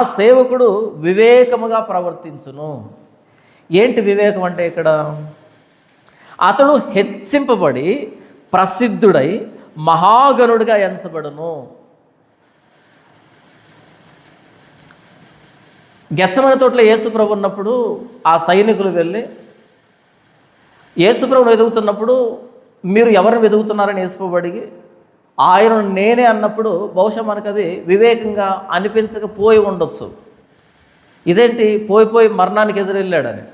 ఆ సేవకుడు వివేకముగా ప్రవర్తించును. ఏంటి వివేకం అంటే ఇక్కడ? అతడు హెచ్చింపబడి ప్రసిద్ధుడై మహాగణుడిగా ఎంచబడును. గెత్సెమనే తోటలో యేసుప్రభు ఉన్నప్పుడు ఆ సైనికులు వెళ్ళి యేసుప్రభుని వెతుకుతున్నప్పుడు మీరు ఎవరిని వెతుకుతున్నారని యేసుప్రభు అడిగి ఆయన నేనే అన్నప్పుడు బహుశా మనకు అది వివేకంగా అనిపించకపోయి ఉండొచ్చు. ఇదేంటి పోయి మరణానికి ఎదురెళ్ళాడని.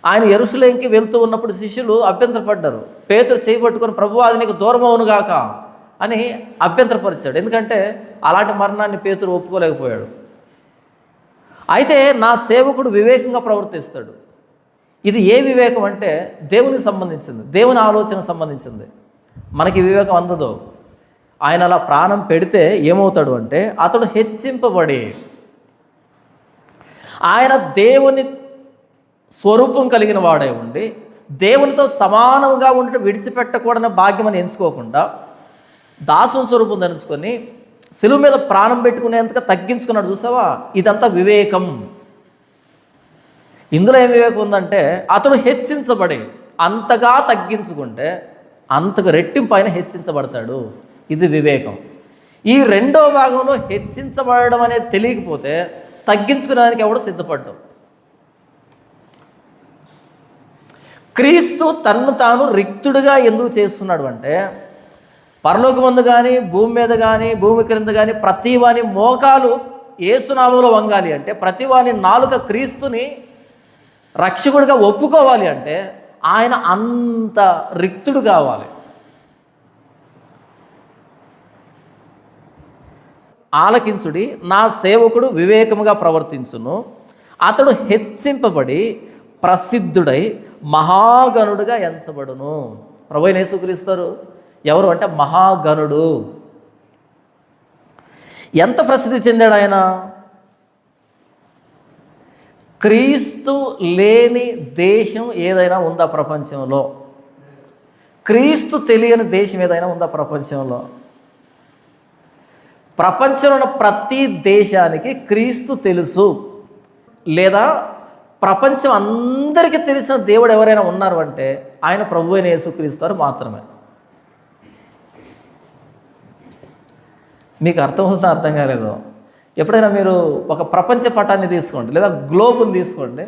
ఆయన యెరూషలేముకి వెళ్తూ ఉన్నప్పుడు శిష్యులు అభ్యంతరపడ్డారు. పేతురు చేయబట్టుకొని ప్రభువా అది నీకు దూరం అవునుగాక అని అభ్యంతరపరిచాడు. ఎందుకంటే అలాంటి మరణాన్ని పేతురు ఒప్పుకోలేకపోయాడు. అయితే నా సేవకుడు వివేకంగా ప్రవర్తిస్తాడు. ఇది ఏ వివేకం అంటే దేవునికి సంబంధించింది, దేవుని ఆలోచన సంబంధించింది. మనకి వివేకం అందదు. ఆయన అలా ప్రాణం పెడితే ఏమవుతాడు అంటే అతడు హెచ్చింపబడి, ఆయన దేవుని స్వరూపం కలిగిన వాడే ఉండి దేవునితో సమానంగా ఉండటం విడిచిపెట్టకూడని భాగ్యం అని ఎంచుకోకుండా దాసుని స్వరూపం ధరించుకొని శిలువ మీద ప్రాణం పెట్టుకునేంతగా తగ్గించుకున్నాడు. చూసావా, ఇదంతా వివేకం. ఇందులో ఏం వివేకం ఉందంటే అతడు హెచ్చించబడి అంతగా తగ్గించుకుంటే అంతకు రెట్టింపు ఆయన హెచ్చించబడతాడు. ఇది వివేకం. ఈ రెండో భాగంలో హెచ్చించబడడం అనేది తెలియకపోతే తగ్గించుకునేదానికి ఎవడు సిద్ధపడ్డు. క్రీస్తు తన్ను తాను రిక్తుడిగా ఎందుకు చేస్తున్నాడు అంటే పరలోకమందు కానీ భూమి మీద కానీ భూమి క్రింద కానీ ప్రతివాని మోకాలు యేసునామములో వంగాలి అంటే, ప్రతివాని నాలుక క్రీస్తుని రక్షకుడిగా ఒప్పుకోవాలి అంటే ఆయన అంత రిక్తుడు కావాలి. ఆలకించుడి, నా సేవకుడు వివేకముగా ప్రవర్తించును, అతడు హెచ్చింపబడి ప్రసిద్ధుడై మహాగణుడుగా ఎంచబడును. ప్రభువైన యేసుక్రీస్తు ఎవరు అంటే మహాగణుడు. ఎంత ప్రసిద్ధి చెందాడు ఆయన? క్రీస్తు లేని దేశం ఏదైనా ఉందా ప్రపంచంలో? క్రీస్తు తెలియని దేశం ఏదైనా ఉందా ప్రపంచంలో? ప్రపంచంలో ఉన్న ప్రతి దేశానికి క్రీస్తు తెలుసు. లేదా ప్రపంచం అందరికీ తెలిసిన దేవుడు ఎవరైనా ఉన్నారు అంటే ఆయన ప్రభువైన యేసుక్రీస్తు మాత్రమే. మీకు అర్థమవుతుందో అర్థం కాలేదో? ఎప్పుడైనా మీరు ఒక ప్రపంచ పటాన్ని తీసుకోండి, లేదా గ్లోబ్ని తీసుకోండి,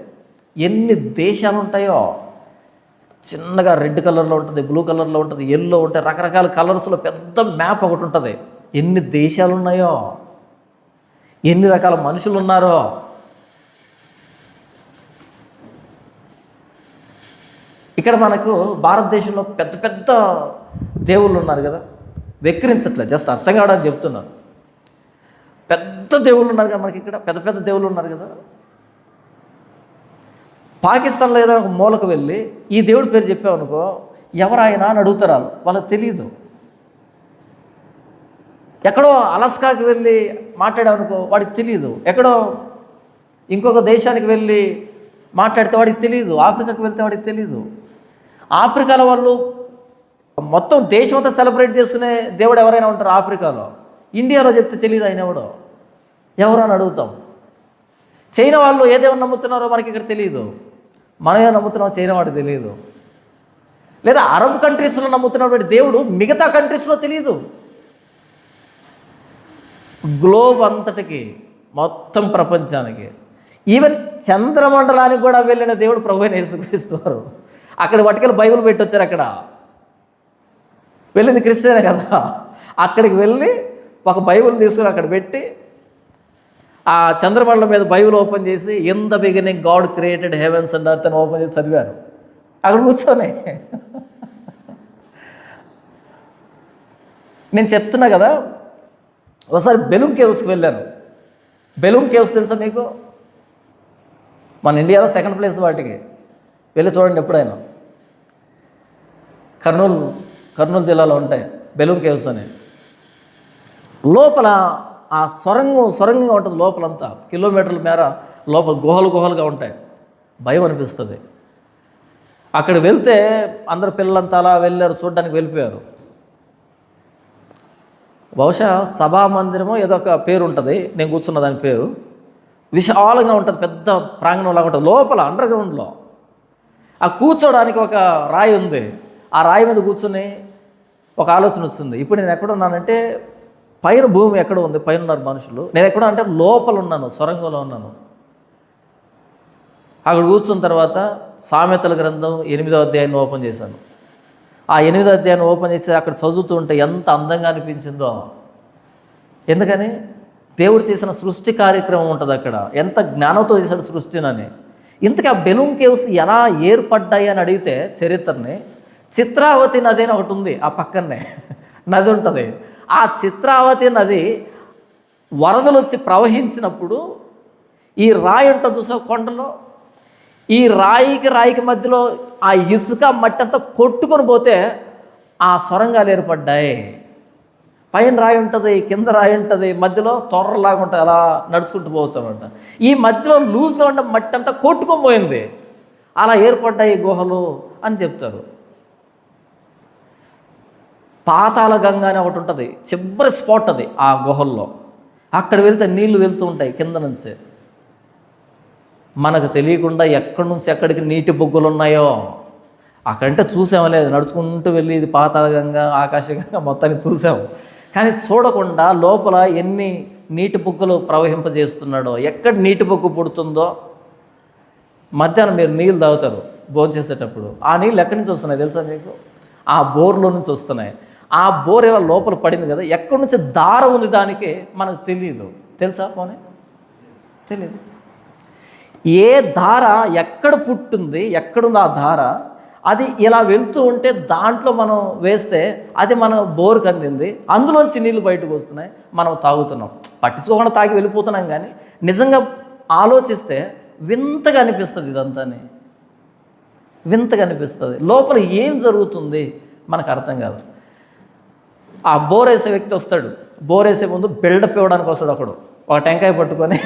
ఎన్ని దేశాలు ఉంటాయో. చిన్నగా రెడ్ కలర్లో ఉంటుంది, బ్లూ కలర్లో ఉంటుంది, ఎల్లో ఉంటాయి, రకరకాల కలర్స్లో పెద్ద మ్యాప్ ఒకటి ఉంటుంది. ఎన్ని దేశాలు ఉన్నాయో, ఎన్ని రకాల మనుషులు ఉన్నారో. ఇక్కడ మనకు భారతదేశంలో పెద్ద పెద్ద దేవుళ్ళు ఉన్నారు కదా, వెక్కిరించట్లే, జస్ట్ అర్థం కావడానికి చెప్తున్నాను. పెద్ద దేవుళ్ళు ఉన్నారు కదా మనకి, ఇక్కడ పెద్ద పెద్ద దేవుళ్ళు ఉన్నారు కదా. పాకిస్తాన్లో ఏదైనా ఒక మూలకు వెళ్ళి ఈ దేవుడి పేరు చెప్పామనుకో, ఎవరు ఆయన అని అడుగుతారు, వాళ్ళకి తెలియదు. ఎక్కడో అలస్కాకి వెళ్ళి మాట్లాడామనుకో వాడికి తెలియదు. ఎక్కడో ఇంకొక దేశానికి వెళ్ళి మాట్లాడితే వాడికి తెలియదు. ఆఫ్రికాకి వెళ్తే వాడికి తెలియదు. ఆఫ్రికాలో వాళ్ళు మొత్తం దేశం అంతా సెలబ్రేట్ చేసుకునే దేవుడు ఎవరైనా ఉంటారు ఆఫ్రికాలో. ఇండియాలో చెప్తే తెలియదు ఆయన ఎవరు అని అడుగుతాం. చైనా వాళ్ళు ఏ దేవుని నమ్ముతున్నారో మనకి ఇక్కడ తెలియదు. మనమే నమ్ముతున్నాం, చైనా వాడికి తెలియదు. లేదా అరబ్ కంట్రీస్లో నమ్ముతున్నటువంటి దేవుడు మిగతా కంట్రీస్లో తెలియదు. గ్లోబ్ అంతటికి, మొత్తం ప్రపంచానికి, ఈవెన్ చంద్రమండలానికి కూడా వెళ్ళిన దేవుడు ప్రభువైన యేసుక్రీస్తు వారు. అక్కడ పట్టుకెళ్ళి బైబిల్ పెట్టొచ్చారు. అక్కడ వెళ్ళింది క్రిస్టియనే కదా. అక్కడికి వెళ్ళి ఒక బైబిల్ తీసుకుని అక్కడ పెట్టి ఆ చంద్రమండలం మీద బైబిల్ ఓపెన్ చేసి in the beginning God created heavens and earth అని ఓపెన్ చేసి చదివారు అక్కడ కూర్చొని. నేను చెప్తున్నా కదా, ఒకసారి బెలూమ్ కేవ్స్కి వెళ్ళాను. బెలూమ్ కేవ్స్ తెలుసా మీకు? మన ఇండియాలో సెకండ్ ప్లేస్ వాటికి. వెళ్ళి చూడండి ఎప్పుడైనా. కర్నూలు జిల్లాలో ఉంటాయి బెలూమ్ కేవ్స్ అని. లోపల ఆ సొరంగంగా ఉంటుంది. లోపలంతా కిలోమీటర్ల మేర లోపల గుహలుగా ఉంటాయి. భయం అనిపిస్తుంది. అక్కడ వెళ్తే అందరు పిల్లలంతా అలా వెళ్ళారు, చూడడానికి వెళ్ళిపోయారు. బహుశా సభామందిరమో ఏదో ఒక పేరు ఉంటుంది, నేను కూర్చున్న దాని పేరు. విశాలంగా ఉంటుంది, పెద్ద ప్రాంగణంలాగా ఉంటుంది. లోపల అండర్ గ్రౌండ్లో ఆ కూర్చోడానికి ఒక రాయి ఉంది. ఆ రాయి మీద కూర్చొని ఒక ఆలోచన వచ్చింది. ఇప్పుడు నేను ఎక్కడ ఉన్నానంటే పైన భూమి ఎక్కడ ఉంది, పైన ఉన్నారు మనుషులు. నేను ఎక్కడ అంటే లోపల ఉన్నాను, సొరంగంలో ఉన్నాను. అక్కడ కూర్చున్న తర్వాత సామెతల గ్రంథం 8వ అధ్యాయాన్ని ఓపెన్ చేశాను. ఆ 8వ అధ్యాయాన్ని ఓపెన్ చేసి అక్కడ చదువుతూ ఉంటే ఎంత అందంగా అనిపించిందో. ఎందుకని? దేవుడు చేసిన సృష్టి కార్యక్రమం ఉంటుంది అక్కడ. ఎంత జ్ఞానంతో చేశాడు సృష్టినని. ఇంతకీ ఆ బెలూమ్ కేవ్స్ ఎలా ఏర్పడ్డాయి అని అడిగితే చరిత్రని, చిత్రావతి నది అని ఒకటి ఉంది, ఆ పక్కనే నది ఉంటుంది. ఆ చిత్రావతి నది వరదలు వచ్చి ప్రవహించినప్పుడు ఈ రాయి ఉంటుంది చూసా కొండలో, ఈ రాయికి మధ్యలో ఆ ఇసుక మట్టి అంతా కొట్టుకొని పోతే ఆ సొరంగాలు ఏర్పడ్డాయి. పైన రాయి ఉంటుంది, కింద రాయి ఉంటుంది, మధ్యలో తొర్రలాగా ఉంటుంది, అలా నడుచుకుంటూ పోవచ్చు అనమాట. ఈ మధ్యలో లూజ్గా ఉండే మట్టి అంతా కొట్టుకొని పోయింది, అలా ఏర్పడ్డాయి గుహలు అని చెప్తారు. పాతాళ గంగ అని ఒకటి ఉంటుంది, చివరి స్పాట్ అది ఆ గుహల్లో. అక్కడ వెళ్తే నీళ్లు వెళ్తూ ఉంటాయి కింద నుంచి. మనకు తెలియకుండా ఎక్కడి నుంచి ఎక్కడికి నీటి బొగ్గులు ఉన్నాయో అక్కడంటే చూసాము, లేదు నడుచుకుంటూ వెళ్ళి ఇది పాతాళ గంగ, ఆకాశగంగ మొత్తాన్ని చూసాము. కానీ చూడకుండా లోపల ఎన్ని నీటి బొగ్గులు ప్రవహింపజేస్తున్నాడో, ఎక్కడ నీటి బొగ్గు పుడుతుందో. మధ్యాహ్నం మీరు నీళ్ళు తాగుతారు భోజనం చేసేటప్పుడు, ఆ నీళ్ళు ఎక్కడి నుంచి వస్తున్నాయి తెలుసా మీకు? ఆ బోర్లో నుంచి వస్తున్నాయి. ఆ బోర్ ఇలా లోపల పడింది కదా, ఎక్కడి నుంచి దారం ఉంది దానికి మనకు తెలియదు. తెలుసా? పోనీ తెలియదు. ఏ ధార ఎక్కడ పుట్టింది, ఎక్కడుంది ఆ ధార, అది ఇలా వెళ్తూ ఉంటే దాంట్లో మనం వేస్తే అది మన బోరుకు అందింది, అందులోంచి నీళ్ళు బయటకు వస్తున్నాయి, మనం తాగుతున్నాం. పట్టించుకోకుండా తాగి వెళ్ళిపోతున్నాం. కానీ నిజంగా ఆలోచిస్తే వింతగా అనిపిస్తుంది, ఇదంతాని వింతగా అనిపిస్తుంది. లోపల ఏం జరుగుతుంది మనకు అర్థం కాదు. ఆ బోర్ వేసే వ్యక్తి వస్తాడు, బోర్ వేసే ముందు బిల్డప్ ఇవ్వడానికి వస్తాడు ఒకడు, ఒక టెంకాయ పట్టుకొని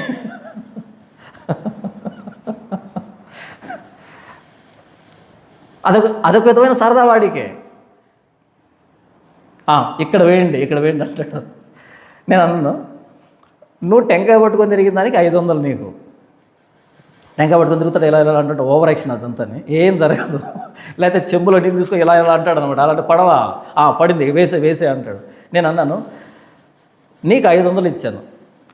అదొక విధమైన సరదా వాడికే. ఇక్కడ వేయండి అంటాడు. నేను అన్నాను, నువ్వు టెంకాయ పట్టుకొని తిరిగిన దానికి 500 నీకు. టెంకాయ పట్టుకొని తిరుగుతాడు, ఇలా అంటాడు. ఓవర్ యాక్షన్ అదంతా, ఏం జరగదు. లేకపోతే చెంబులో నీళ్ళు తీసుకొని ఇలా అంటాడు అనమాట. అలాంటి పడవా పడింది, వేసే అంటాడు. నేను అన్నాను, నీకు 500 ఇచ్చాను,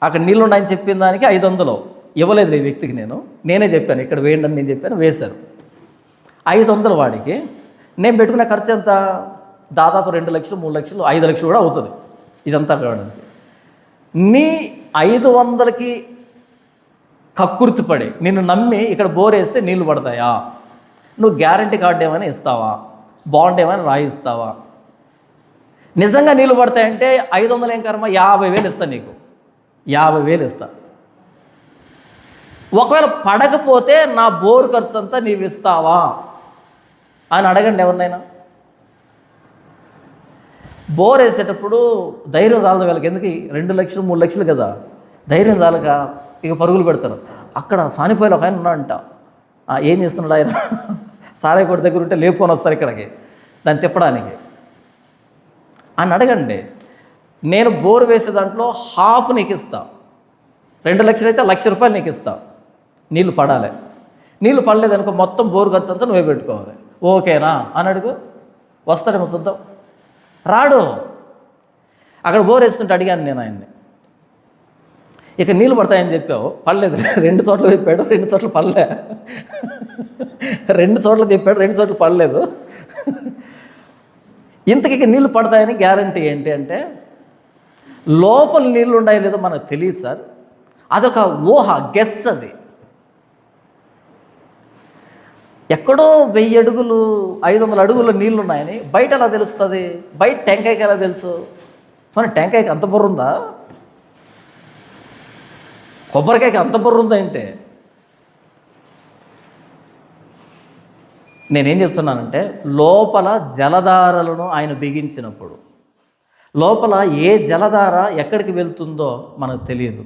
అక్కడ నీళ్ళు ఉన్నాయని చెప్పిన దానికి 500 ఇవ్వలేదు ఈ వ్యక్తికి. నేనే చెప్పాను ఇక్కడ వేయండి అని నేను చెప్పాను, వేశారు. 500 వాడికి. నేను పెట్టుకునే ఖర్చు ఎంత? దాదాపు 2 లక్షలు, 3 లక్షలు, 5 లక్షలు కూడా అవుతుంది ఇదంతా కావడానికి. నీ 500కి కక్కుర్తిపడి నిన్ను నమ్మి ఇక్కడ బోర్ వేస్తే నీళ్లు పడతాయా? నువ్వు గ్యారంటీ కార్డు ఏమైనా ఇస్తావా? బాండ్ ఏమైనా రాయిస్తావా? నిజంగా నీళ్ళు పడతాయంటే 500 ఏం కర్మ, 50,000 ఇస్తా నీకు, 50,000 ఇస్తా. ఒకవేళ పడకపోతే నా బోర్ ఖర్చు అంతా నీవు ఇస్తావా అని అడగండి ఎవరినైనా. బోర్ వేసేటప్పుడు ధైర్యం చాలదు వీళ్ళకి. ఎందుకు? 2 లక్షలు 3 లక్షలు కదా, ధైర్యం చాలక ఇక పరుగులు పెడతారు. అక్కడ సానిపోయిన ఒక ఆయన ఉన్నాడంట. ఏం చేస్తున్నాడు ఆయన? సారాయి కొట్టి దగ్గర ఉంటే లేపుకొని వస్తారు ఇక్కడికి దాన్ని తిప్పడానికి అని అడగండి. నేను బోర్ వేసే దాంట్లో హాఫ్ నీకు ఇస్తా. 2 లక్షలు అయితే 1,00,000 రూపాయలు నీకు ఇస్తా. నీళ్ళు పడాలి. నీళ్ళు పడలేదనుకో మొత్తం బోర్ ఖర్చు అంతా నువ్వే పెట్టుకోవాలి. ఓకేనా అని అడుగు, వస్తాడేమో చూద్దాం. రాడు. అక్కడ బోర్ వేస్తుంటే అడిగాను నేను ఆయన్ని, ఇక నీళ్ళు పడతాయని చెప్పావు, పడలేదు. 2 చోట్ల చెప్పాడు, 2 చోట్ల పడలే. 2 చోట్ల చెప్పాడు, 2 చోట్ల పడలేదు. ఇంతకీ నీళ్ళు పడతాయని గ్యారంటీ ఏంటి అంటే, లోపల నీళ్ళు ఉన్నాయో లేదో మనకు తెలియదు సార్. అదొక ఊహ, గెస్. అది ఎక్కడో 1000 అడుగులు 500 అడుగుల నీళ్ళు ఉన్నాయని బయట ఎలా తెలుస్తుంది? బయట టెంకాయకి ఎలా తెలుసు? మన టెంకాయకి అంత బుర్ర ఉందా? కొబ్బరికాయకి అంత బుర్ర ఉందా అంటే? నేనేం చెప్తున్నానంటే, లోపల జలధారలను ఆయన బిగించినప్పుడు, లోపల ఏ జలధార ఎక్కడికి వెళ్తుందో మనకు తెలియదు.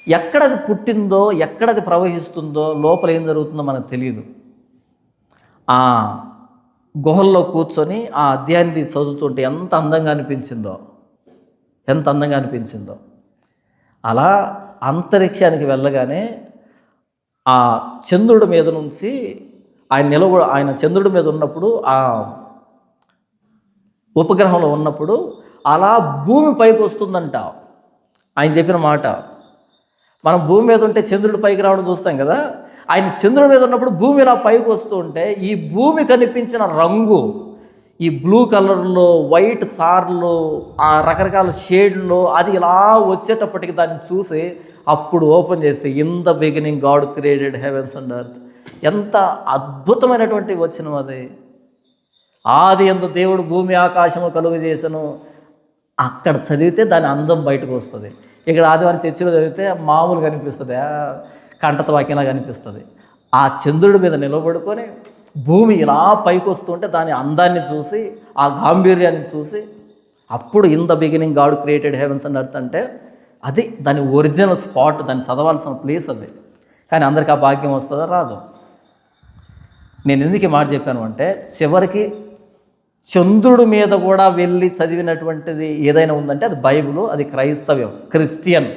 ఎక్కడది పుట్టిందో, ఎక్కడది ప్రవహిస్తుందో, లోపల ఏం జరుగుతుందో మనకు తెలియదు. ఆ గుహల్లో కూర్చొని ఆ అధ్యాయాన్ని చదువుతుంటే ఎంత అందంగా అనిపించిందో, ఎంత అందంగా అనిపించిందో. అలా అంతరిక్షానికి వెళ్ళగానే ఆ చంద్రుడి మీద నుంచి ఆయన చంద్రుడి మీద ఉన్నప్పుడు, ఆ ఉపగ్రహంలో ఉన్నప్పుడు అలా భూమి పైకి వస్తుందంట. ఆయన చెప్పిన మాట, మనం భూమి మీద ఉంటే చంద్రుడి పైకి రావడం చూస్తాం కదా, ఆయన చంద్రుడి మీద ఉన్నప్పుడు భూమి ఇలా పైకి వస్తూ ఉంటే ఈ భూమి కనిపించిన రంగు, ఈ బ్లూ కలర్లో వైట్ చార్లు, ఆ రకరకాల షేడ్లో అది ఇలా వచ్చేటప్పటికి దాన్ని చూసి అప్పుడు ఓపెన్ చేసి in the beginning God created heavens and earth. ఎంత అద్భుతమైనటువంటి వచనం అది. ఆది యందు దేవుడు భూమి ఆకాశము కలుగు చేసను. అక్కడ చదివితే దాని అందం బయటకు వస్తుంది. ఇక్కడ ఆదివారం చర్చిలో చదివితే మామూలుగా కనిపిస్తుంది, కంటత వాక్యంలా కనిపిస్తుంది. ఆ చంద్రుడి మీద నిలబడుకొని భూమి ఇలా పైకి వస్తుంటే దాని అందాన్ని చూసి, ఆ గాంభీర్యాన్ని చూసి అప్పుడు in the beginning God created heavens and earth అంటే అది దాని ఒరిజినల్ స్పాట్, దాన్ని చదవాల్సిన ప్లేస్ అది. కానీ అందరికీ ఆ భాగ్యం వస్తుందా? రాదు. నేను ఎందుకు ఈ మాట చెప్పాను అంటే, చివరికి చంద్రుడి మీద కూడా వెళ్ళి చదివినటువంటిది ఏదైనా ఉందంటే అది బైబిలు, అది క్రైస్తవ్యం, క్రిస్టియన్.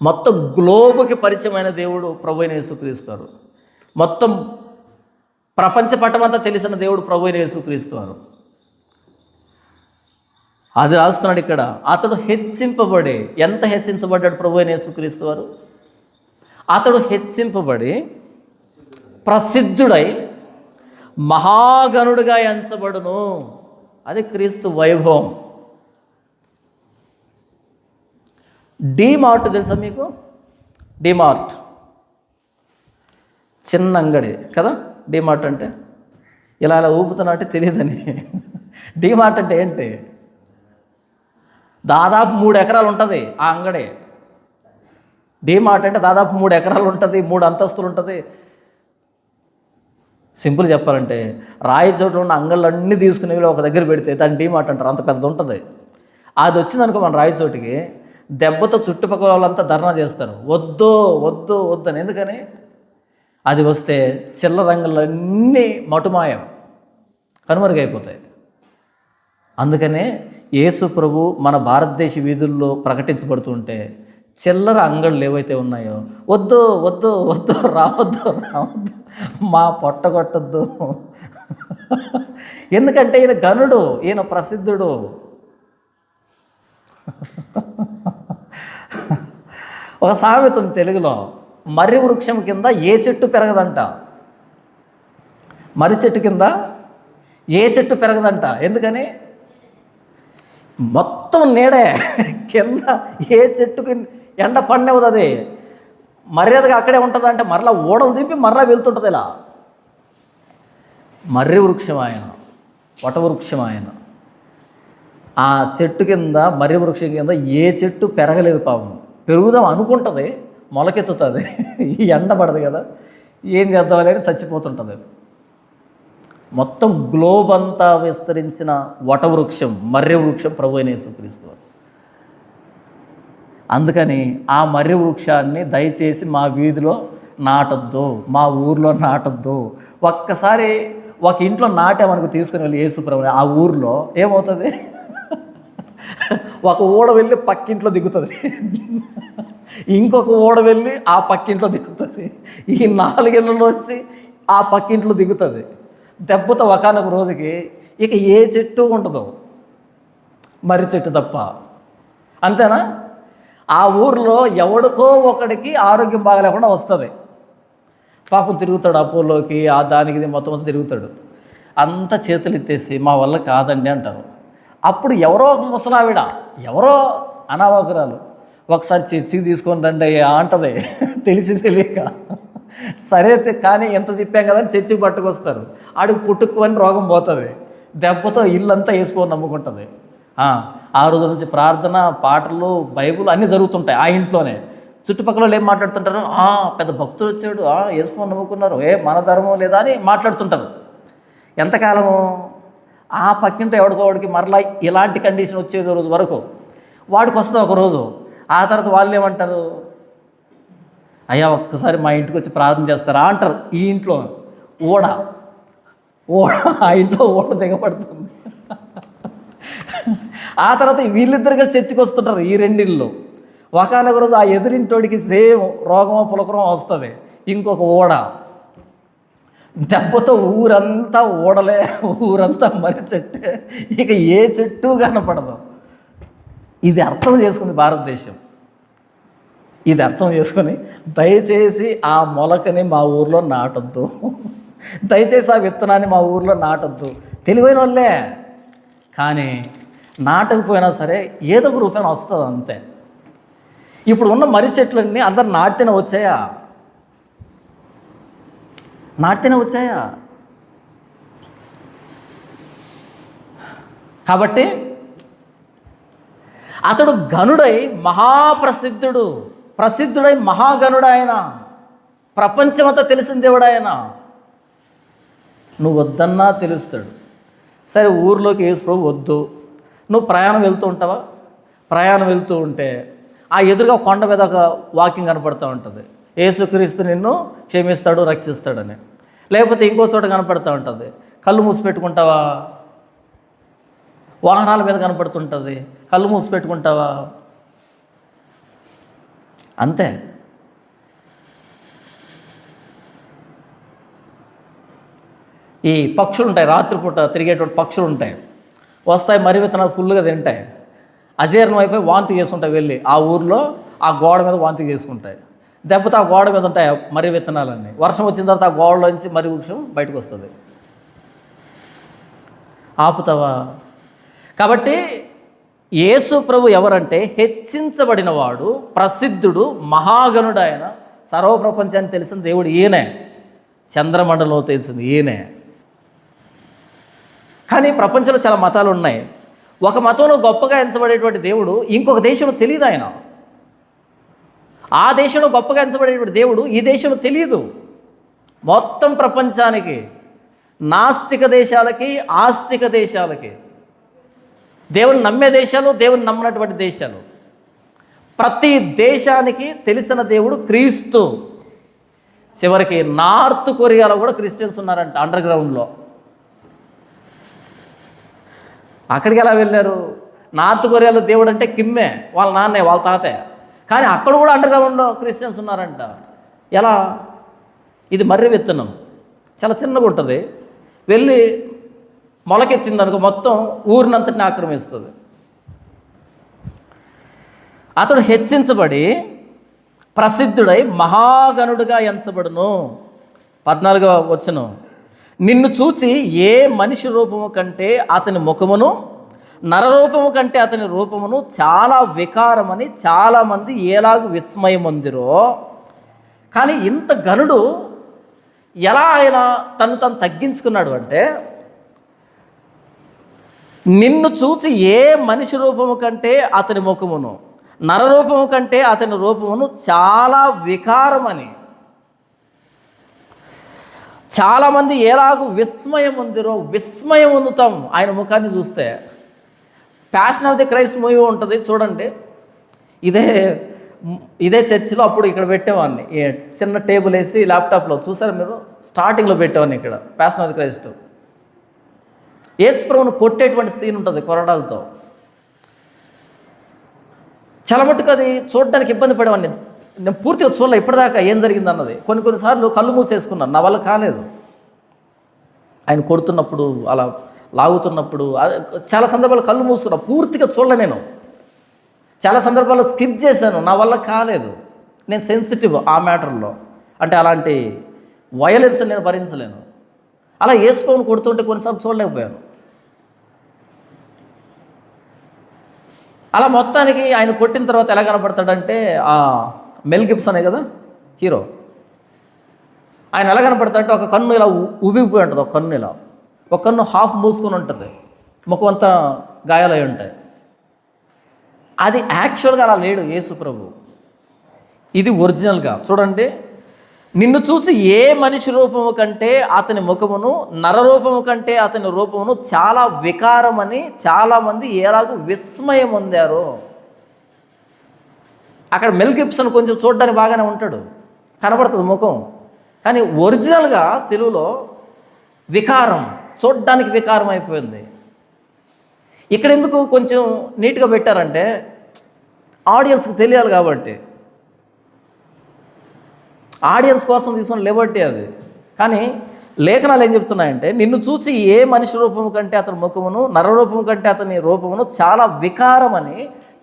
మొత్తం గ్లోబుకి పరిచయమైన దేవుడు ప్రభువైన యేసుక్రీస్తు. మొత్తం ప్రపంచ పటమంతా తెలిసిన దేవుడు ప్రభువైన యేసుక్రీస్తు. అది రాస్తున్నాడు ఇక్కడ. అతడు హెచ్చింపబడి, ఎంత హెచ్చించబడ్డాడు ప్రభువైన యేసుక్రీస్తు వారు? అతడు హెచ్చింపబడి ప్రసిద్ధుడై మహాగణుడిగా ఎంచబడును. అది క్రీస్తు వైభవం. డీమార్ట్ తెలుసా మీకు? డీమార్ట్ చిన్న అంగడి కదా. డీమార్ట్ అంటే ఇలా ఇలా ఊపుతున్నా అంటే తెలియదని. డీమార్ట్ అంటే ఏంటి? దాదాపు 3 ఎకరాలు ఉంటుంది ఆ అంగడి. డీమార్ట్ అంటే దాదాపు 3 ఎకరాలు ఉంటుంది, 3 అంతస్తులు ఉంటుంది. సింపుల్ చెప్పాలంటే రాయి చోట్ల ఉన్న అంగళ్ళన్నీ తీసుకుని ఒక దగ్గర పెడితే దాన్ని డీమార్ట్ అంటారు. అంత పెద్దది ఉంటుంది. అది వచ్చిందనుకో మన రాయి చోటికి, దెబ్బతో చుట్టుపక్కల వాళ్ళంతా ధర్నా చేస్తారు, వద్దు వద్దు వద్దని. ఎందుకని? అది వస్తే చిల్లర రంగులన్నీ మటుమాయం, కనుమరుగైపోతాయి. అందుకనే యేసు ప్రభు మన భారతదేశ వీధుల్లో ప్రకటించబడుతుంటే చిల్లర అంగళ్ళు ఏవైతే ఉన్నాయో, వద్దు వద్దు వద్దు, రావద్దు రావద్దు, మా పొట్ట కొట్టద్దు. ఎందుకంటే ఈయన గనుడు, ఈయన ప్రసిద్ధుడు. ఒక సామెత ఉంది తెలుగులో, మర్రి వృక్షం కింద ఏ చెట్టు పెరగదంట. మర్రి చెట్టు కింద ఏ చెట్టు పెరగదంట. ఎందుకని? మొత్తం నీడే కింద, ఏ చెట్టుకి ఎండ పడినవదు. అది మర్యాదగా అక్కడే ఉంటుంది. అంటే మరలా ఓడలు దింపి మరలా వెళ్తుంటుంది. ఇలా మర్రి వృక్షం ఆయన, వటవృక్షం ఆయన. ఆ చెట్టు కింద, మర్రి వృక్షం కింద ఏ చెట్టు పెరగలేదు పాపం. పెరుగుదాం అనుకుంటుంది, మొలకెత్తుతుంది, ఈ ఎండ పడదు కదా, ఏం చేద్దామని చచ్చిపోతుంటుంది. మొత్తం గ్లోబ్ అంతా విస్తరించిన వటవృక్షం, మర్రి వృక్షం ప్రభువైన యేసుక్రీస్తు. అందుకని ఆ మర్రి వృక్షాన్ని దయచేసి మా వీధిలో నాటొద్దు, మా ఊర్లో నాటొద్దు. ఒక్కసారి ఒక ఇంట్లో నాటామనుకు తీసుకుని వెళ్ళి యేసు ప్రభుని, ఆ ఊర్లో ఏమవుతుంది? ఒక ఓడ వెళ్ళి పక్కింట్లో దిగుతుంది, ఇంకొక ఓడ వెళ్ళి ఆ పక్కింట్లో దిగుతుంది, ఈ 4 ఇళ్ళలో వచ్చి ఆ పక్కింట్లో దిగుతుంది. దెబ్బతో ఒకనొక రోజుకి ఇక ఏ చెట్టు ఉండదు, మర్రి చెట్టు తప్ప. అంతేనా? ఆ ఊర్లో ఎవడికో ఒకడికి ఆరోగ్యం బాగలేకుండా వస్తుంది. పాపం తిరుగుతాడు అపోలోకి, ఆ దానికి మొత్తం అంతా తిరుగుతాడు. అంతా చేతులు ఎత్తేసి మా వల్ల కాదండి అంటారు. అప్పుడు ఎవరో ఒక ముసలావిడ, ఎవరో అనామకురాలు, ఒకసారి చర్చికి తీసుకొని రండి అంటది, తెలిసి తెలియక. సరే కానీ ఎంత తిప్పాం కదా అని చర్చికి పట్టుకొస్తారు. ఆడికి పుట్టుకొని రోగం పోతుంది. దెబ్బతో ఇల్లంతా వేసుకొని నమ్ముకుంటుంది. ఆ రోజు నుంచి ప్రార్థన, పాటలు, బైబుల్ అన్నీ జరుగుతుంటాయి ఆ ఇంట్లోనే. చుట్టుపక్కల ఏం మాట్లాడుతుంటారు? పెద్ద భక్తుడు వచ్చాడు, వేసుకొని నమ్ముకున్నారు, మన ధర్మం లేదా అని మాట్లాడుతుంటారు. ఎంతకాలము? ఆ పక్కింటో ఎవడికోవాడికి మరలా ఇలాంటి కండిషన్ వచ్చేది రోజు వరకు వాడికి వస్తుంది ఒకరోజు. ఆ తర్వాత వాళ్ళు ఏమంటారు? అయ్యా ఒక్కసారి మా ఇంటికి వచ్చి ప్రార్థన చేస్తారా అంటారు. ఈ ఇంట్లో ఓడ ఆ ఇంట్లో ఓడ దిగబడుతుంది. ఆ తర్వాత వీళ్ళిద్దరు కలిసి చర్చికి వస్తుంటారు. ఈ 2 ఇళ్ళు ఒకనొక రోజు ఆ ఎదురింటోడికి సేమ్ రోగమో పులకరం వస్తుంది, ఇంకొక ఓడ. దెబ్బతో ఊరంతా ఓడలే, ఊరంతా మర్రి చెట్టే, ఇక ఏ చెట్టు కనపడదు. ఇది అర్థం చేసుకుంది భారతదేశం. ఇది అర్థం చేసుకొని దయచేసి ఆ మొలకని మా ఊర్లో నాటొద్దు, దయచేసి ఆ విత్తనాన్ని మా ఊర్లో నాటొద్దు. తెలివైన వాళ్ళే, కానీ నాటకపోయినా సరే ఏదో ఒక రూపాయన వస్తుంది అంతే. ఇప్పుడు ఉన్న మర్రి చెట్లన్నీ అందరు నాటితేనే వచ్చాయా? నాటితేనే వచ్చాయా? కాబట్టి అతడు ఘనుడై ప్రసిద్ధుడై మహాగణుడు ఆయన, ప్రపంచమంతా తెలిసిన దేవుడు ఆయన. నువ్వు వద్దన్నా తెలుస్తాడు. సరే, ఊర్లోకి యేసు ప్రభు వద్దు, నువ్వు ప్రయాణం వెళ్తూ ఉంటావా? ప్రయాణం వెళ్తూ ఉంటే ఆ ఎదురుగా కొండ మీద ఒక వాకింగ్ కనపడుతూ ఉంటుంది, యేసుక్రీస్తు నిన్ను క్షమిస్తాడు, రక్షిస్తాడని. లేకపోతే ఇంకో చోట కనపడుతూ ఉంటుంది, కళ్ళు మూసి పెట్టుకుంటావా? వాహనాల మీద కనపడుతుంటుంది, కళ్ళు మూసి పెట్టుకుంటావా? అంతే. ఈ పక్షులు ఉంటాయి, రాత్రిపూట తిరిగేటువంటి పక్షులు ఉంటాయి, వస్తాయి, మర్రి విత్తనాలు ఫుల్గా తింటాయి, అజీర్ణం అయిపోయి వాంతి చేసుకుంటాయి, వెళ్ళి ఆ ఊర్లో ఆ గోడ మీద వాంతి చేసుకుంటాయి. దెబ్బతో ఆ గోడ మీద ఉంటాయి మర్రి విత్తనాలన్నీ. వర్షం వచ్చిన తర్వాత ఆ గోడలోంచి మర్రి వృక్షం బయటకు వస్తుంది. ఆపుతావా? కాబట్టి యేసు ప్రభు ఎవరంటే హెచ్చించబడినవాడు, ప్రసిద్ధుడు, మహాగణుడు. ఆయన సర్వప్రపంచానికి తెలిసిన దేవుడు ఈయనే, చంద్రమండలంలో తెలిసింది ఈయనే. కానీ ప్రపంచంలో చాలా మతాలు ఉన్నాయి. ఒక మతంలో గొప్పగా ఎంచబడేటువంటి దేవుడు ఇంకొక దేశంలో తెలియదు. ఆయన ఆ దేశంలో గొప్పగా ఎంచబడేటువంటి దేవుడు ఈ దేశంలో తెలియదు. మొత్తం ప్రపంచానికి, నాస్తిక దేశాలకి, ఆస్తిక దేశాలకి, దేవుని నమ్మే దేశాలు, దేవుని నమ్మనటువంటి దేశాలు, ప్రతి దేశానికి తెలిసిన దేవుడు క్రీస్తు. చివరికి నార్త్ కొరియాలో కూడా క్రిస్టియన్స్ ఉన్నారంట, అండర్ గ్రౌండ్లో. అక్కడికి ఎలా వెళ్ళారు? నార్త్ కొరియాలో దేవుడు అంటే కిమ్మే, వాళ్ళ నాన్నే, వాళ్ళ తాతే. కానీ అక్కడ కూడా అండర్ గ్రౌండ్లో క్రిస్టియన్స్ ఉన్నారంట. ఎలా? ఇది మర్రి విత్తనం, చాలా చిన్నగా ఉంటుంది, వెళ్ళి మొలకెత్తిందనుకో మొత్తం ఊరినంతటిని ఆక్రమిస్తుంది. అతడు హెచ్చించబడి ప్రసిద్ధుడై మహాగణుడుగా ఎంచబడును. 14వ వచనం, నిన్ను చూచి ఏ మనిషి రూపము కంటే అతని ముఖమును, నరరూపము కంటే అతని రూపమును చాలా వికారమని చాలామంది ఎలాగూ విస్మయమొందిరో. కానీ ఇంత ఘనుడు ఎలా ఆయన తను తగ్గించుకున్నాడు అంటే, నిన్ను చూచి ఏ మనిషి రూపము కంటే అతని ముఖమును, నరరూపము కంటే అతని రూపమును చాలా వికారమని చాలామంది ఎలాగూ విస్మయం ఉందిరో. విస్మయం పొందుతాం ఆయన ముఖాన్ని చూస్తే. Passion of the Christ movie ఉంటుంది చూడండి, ఇదే చర్చిలో అప్పుడు ఇక్కడ పెట్టేవాడిని, చిన్న టేబుల్ వేసి ల్యాప్టాప్లో చూసారు మీరు, స్టార్టింగ్లో పెట్టేవాడిని ఇక్కడ ప్యాషన్ ఆఫ్ ది క్రైస్ట్. యేసు ప్రభువును కొట్టేటువంటి సీన్ ఉంటుంది కొరడాలతో. చాలా మట్టుకు అది చూడడానికి ఇబ్బంది పడేవాడిని, నేను పూర్తిగా చూడలే ఇప్పటిదాకా ఏం జరిగింది అన్నది. కొన్నిసార్లు కళ్ళు మూసేసుకున్నాను, నా వల్ల కాలేదు. ఆయన కొడుతున్నప్పుడు, అలా లాగుతున్నప్పుడు చాలా సందర్భాలు కళ్ళు మూసుకున్నా, పూర్తిగా చూడలే. నేను చాలా సందర్భాల్లో స్కిప్ చేశాను, నా వల్ల కాలేదు. నేను సెన్సిటివ్ ఆ మ్యాటర్లో, అంటే అలాంటి వయలెన్స్ నేను భరించలేను. అలా యేసు ప్రభువును కొడుతుంటే కొన్నిసార్లు చూడలేకపోయాను. అలా మొత్తానికి ఆయన కొట్టిన తర్వాత ఎలా కనపడతాడంటే, మెల్ గిబ్సనే కదా హీరో, ఆయన ఎలా కనపడతాడంటే ఒక కన్ను ఇలా ఉబిగిపోయి ఉంటుంది, ఒక కన్ను ఇలా, ఒక కన్ను హాఫ్ మూసుకొని ఉంటుంది, ముఖం అంతా గాయాలై ఉంటాయి. అది యాక్చువల్గా అలా లేడు యేసు ప్రభు, ఇది ఒరిజినల్గా. చూడండి, నిన్ను చూసి ఏ మనిషి రూపము కంటే అతని ముఖమును, నరరూపము కంటే అతని రూపమును చాలా వికారమని చాలామంది ఎలాగూ విస్మయం పొందారు. అక్కడ మెల్ గిబ్సన్ కొంచెం చూడడానికి బాగానే ఉంటాడు, కనబడుతుంది ముఖం, కానీ ఒరిజినల్గా సిలువలో వికారం, చూడడానికి వికారం అయిపోయింది. ఇక్కడ ఎందుకు కొంచెం నీట్గా పెట్టారంటే, ఆడియన్స్కి తెలియాలి కాబట్టి, ఆడియన్స్ కోసం తీసుకున్న లిబర్టీ అది. కానీ లేఖనాలు ఏం చెప్తున్నాయంటే, నిన్ను చూసి ఏ మనిషి రూపము కంటే అతని ముఖమును, నరరూపము కంటే అతని రూపమును చాలా వికారమని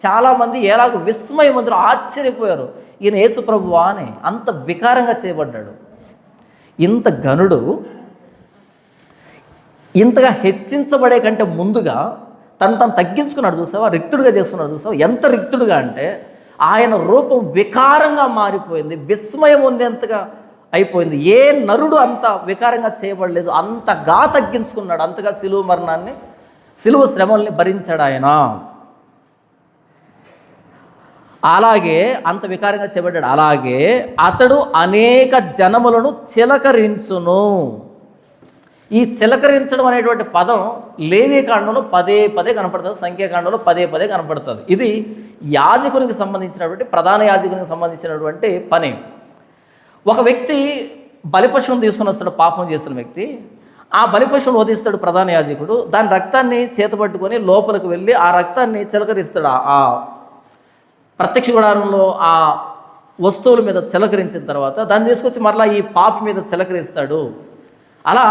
చాలామంది ఎలాగ విస్మయం అందరూ ఆశ్చర్యపోయారు. ఈయన యేసు ప్రభువా అని అంత వికారంగా చేయబడ్డాడు. ఇంత ఘనుడు ఇంతగా హెచ్చించబడే కంటే ముందుగా తను తగ్గించుకున్నాడు చూసావా, రిక్తుడిగా చేస్తున్నాడు చూసావా. ఎంత రిక్తుడుగా అంటే ఆయన రూపం వికారంగా మారిపోయింది, విస్మయం పొందేంతగా అయిపోయింది. ఏ నరుడు అంత వికారంగా చేయబడలేదు, అంతగా తగ్గించుకున్నాడు, అంతగా సిలువ మరణాన్ని, సిలువ శ్రమల్ని భరించాడు ఆయన. అలాగే అంత వికారంగా చేయబడ్డాడు. అలాగే అతడు అనేక జనములను చిలకరించును. ఈ చిలకరించడం అనేటువంటి పదం లేవీకాండంలో పదే పదే కనపడుతుంది, సంఖ్యాకాండంలో పదే పదే కనపడుతుంది. ఇది యాజకునికి సంబంధించినటువంటి, ప్రధాన యాజకునికి సంబంధించినటువంటి పని. ఒక వ్యక్తి బలిపశువును తీసుకుని వస్తాడు, పాపం చేసిన వ్యక్తి. ఆ బలిపశువును వధిస్తాడు ప్రధాన యాజకుడు. దాని రక్తాన్ని చేతపట్టుకొని లోపలికి వెళ్ళి ఆ రక్తాన్ని చిలకరిస్తాడు. ఆ ప్రత్యక్ష గుడారంలో ఆ వస్తువుల మీద చిలకరించిన తర్వాత దాన్ని తీసుకొచ్చి మరలా ఈ పాపి మీద చిలకరిస్తాడు. అలా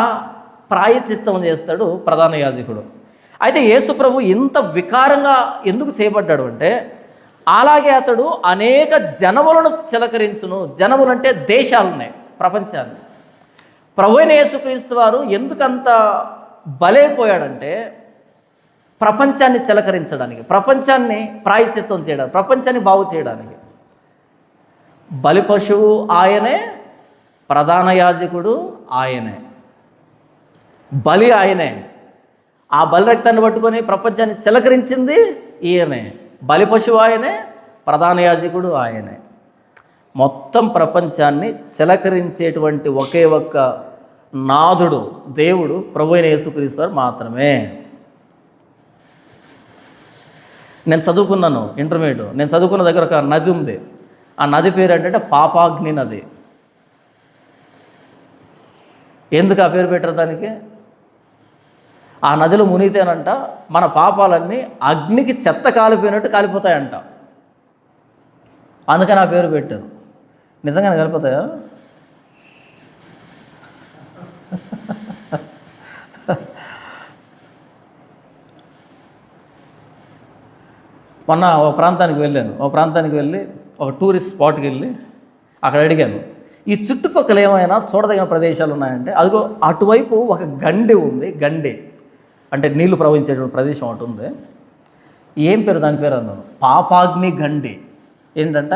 ప్రాయచిత్తం చేస్తాడు ప్రధాన యాజకుడు. అయితే యేసు ప్రభు ఇంత వికారంగా ఎందుకు చేయబడ్డాడు అంటే, అలాగే అతడు అనేక జనములను చిలకరించును. జనములంటే దేశాలున్నాయి, ప్రపంచాన్ని. ప్రభు అయిన యేసుక్రీస్తు వారు ఎందుకంత బలైపోయాడంటే, ప్రపంచాన్ని చిలకరించడానికి, ప్రపంచాన్ని ప్రాయచిత్తం చేయడానికి, ప్రపంచాన్ని బాగు చేయడానికి. బలి పశువు ఆయనే, ప్రధాన యాజకుడు ఆయనే, బలి ఆయనే. ఆ బలి రక్తాన్ని పట్టుకొని ప్రపంచాన్ని చిలకరించింది ఈయనే. బలి పశువు ఆయనే, ప్రధాన యాజకుడు ఆయనే. మొత్తం ప్రపంచాన్ని చిలకరించేటువంటి ఒకే ఒక్క నాథుడు, దేవుడు ప్రభు అయిన యేసుక్రీస్తు వారు మాత్రమే. నేను చదువుకున్నాను ఇంటర్మీడియట్. నేను చదువుకున్న దగ్గర ఒక నది ఉంది. ఆ నది పేరు ఏంటంటే పాపాగ్ని నది. ఎందుకు ఆ పేరు పెట్టారు దానికి? ఆ నదిలో మునిగితేనంట మన పాపాలన్నీ అగ్నికి చెత్త కాలిపోయినట్టు కాలిపోతాయంట. అందుకని ఆ పేరు పెట్టారు. నిజంగానే కాలిపోతాయా? మొన్న ఒక ప్రాంతానికి వెళ్ళి ఒక టూరిస్ట్ స్పాట్కి వెళ్ళి అక్కడ అడిగాను, ఈ చుట్టుపక్కల ఏమైనా చూడదగిన ప్రదేశాలు ఉన్నాయంటే, అదిగో అటువైపు ఒక గండి ఉంది. గండి అంటే నీళ్లు ప్రవహించేటువంటి ప్రదేశం ఒకటి ఉంది. ఏం పేరు దాని పేరు అన్నాను? పాపాగ్ని గండి. ఏంటంట,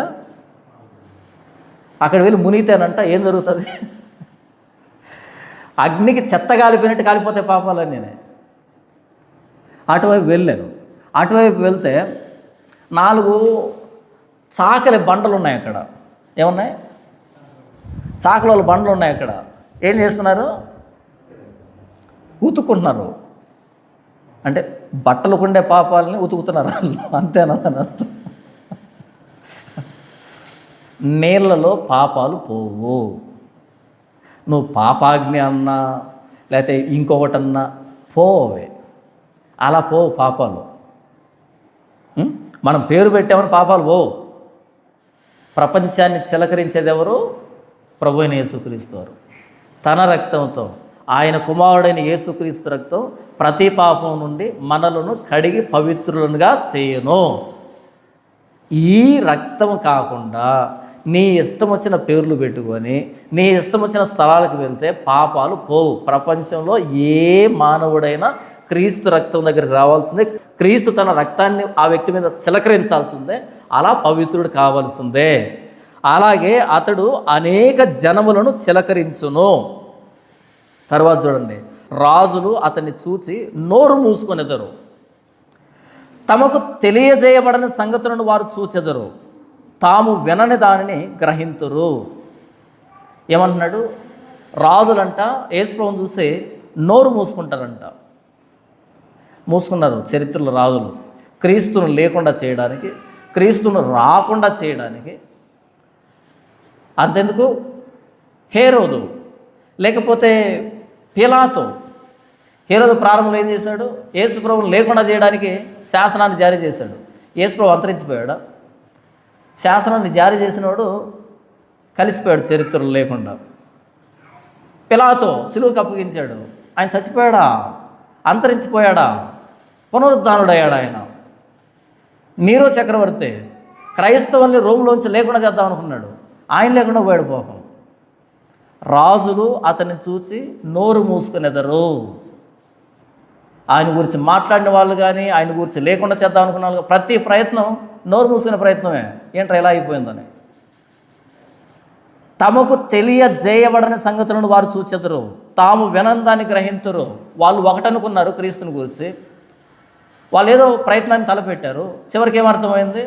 అక్కడ వెళ్ళి మునిగితేనంట ఏం జరుగుతుంది? అగ్నికి చెత్త కాలిపోయినట్టు కాలిపోతాయి పాపాలన్నీ. నేను అటువైపు వెళ్ళాను. అటువైపు వెళ్తే 4 చాకలి బండలు ఉన్నాయి అక్కడ. ఏమున్నాయి? చాకల బండలు ఉన్నాయి అక్కడ. ఏం చేస్తున్నారు? ఉతుక్కుంటున్నారు. అంటే బట్టలకు ఉండే పాపాలని ఉతుకుతున్నారు వాళ్ళు, అంతేనా? అర్థం. నీళ్ళలో పాపాలు పోవు. నువ్వు పాపాగ్ని అన్నా లేకపోతే ఇంకొకటన్నా పోవే, అలా పోవు పాపాలు. మనం పేరు పెట్టామని పాపాలు పోవు. ప్రపంచాన్ని చిలకరించేది ఎవరు? ప్రభు అయిన యేసుక్రీస్తు వారు. తన రక్తంతో, ఆయన కుమారుడైన యేసుక్రీస్తు రక్తం ప్రతి పాపం నుండి మనలను కడిగి పవిత్రులుగా చేయను. ఈ రక్తం కాకుండా నీ ఇష్టం వచ్చిన పేర్లు పెట్టుకొని నీ ఇష్టం వచ్చిన స్థలాలకు వెళ్తే పాపాలు పోవు. ప్రపంచంలో ఏ మానవుడైనా క్రీస్తు రక్తం దగ్గరికి రావాల్సిందే. క్రీస్తు తన రక్తాన్ని ఆ వ్యక్తి మీద చిలకరించాల్సిందే. అలా పవిత్రుడు కావాల్సిందే. అలాగే అతడు అనేక జనములను చిలకరించును. తర్వాత చూడండి, రాజులు అతన్ని చూచి నోరు మూసుకొనెదరు, తమకు తెలియజేయబడని సంగతులను వారు చూచెదరు, తాము వినని దానిని గ్రహింతురు. ఏమంటున్నాడు? రాజులంట యేసుప్రభువుని చూసి నోరు మూసుకుంటారంట. మూసుకున్నారు చరిత్రలో రాజులు, క్రీస్తును లేకుండా చేయడానికి, క్రీస్తును రాకుండా చేయడానికి. అంతెందుకు, హేరోదు లేకపోతే పిలాతు. హేరోదు ప్రారంభంలో ఏం చేశాడు? యేసుప్రభువును లేకుండా చేయడానికి శాసనాన్ని జారీ చేశాడు. యేసుప్రభు అంతరించిపోయాడా? శాసనాన్ని జారీ చేసినవాడు కలిసిపోయాడు చరిత్రలు లేకుండా. పిలాతు సిలువకు అప్పగించాడు, ఆయన చచ్చిపోయాడా? అంతరించిపోయాడా? పునరుద్ధానుడయ్యాడు ఆయన. నీరో చక్రవర్తి క్రైస్తవుల్ని రోమ్లోంచి లేకుండా చేద్దాం అనుకున్నాడు, ఆయన లేకుండా పోయాడు పాపం. రాజులు అతన్ని చూసి నోరు మూసుకునేదరు. ఆయన గురించి మాట్లాడిన వాళ్ళు కానీ, ఆయన గురించి లేకుండా చేద్దాం అనుకున్న వాళ్ళు, ప్రతి ప్రయత్నం నోరు మూసుకునే ప్రయత్నమే. ఏంట్రా ఎలా అయిపోయిందని. తమకు తెలియజేయబడని సంగతులను వారు చూచెదరు, తాము వినందాన్ని గ్రహించరు. వాళ్ళు ఒకటనుకున్నారు క్రీస్తుని గురించి, వాళ్ళు ఏదో ప్రయత్నాన్ని తలపెట్టారు. చివరికి ఏమర్థమైంది?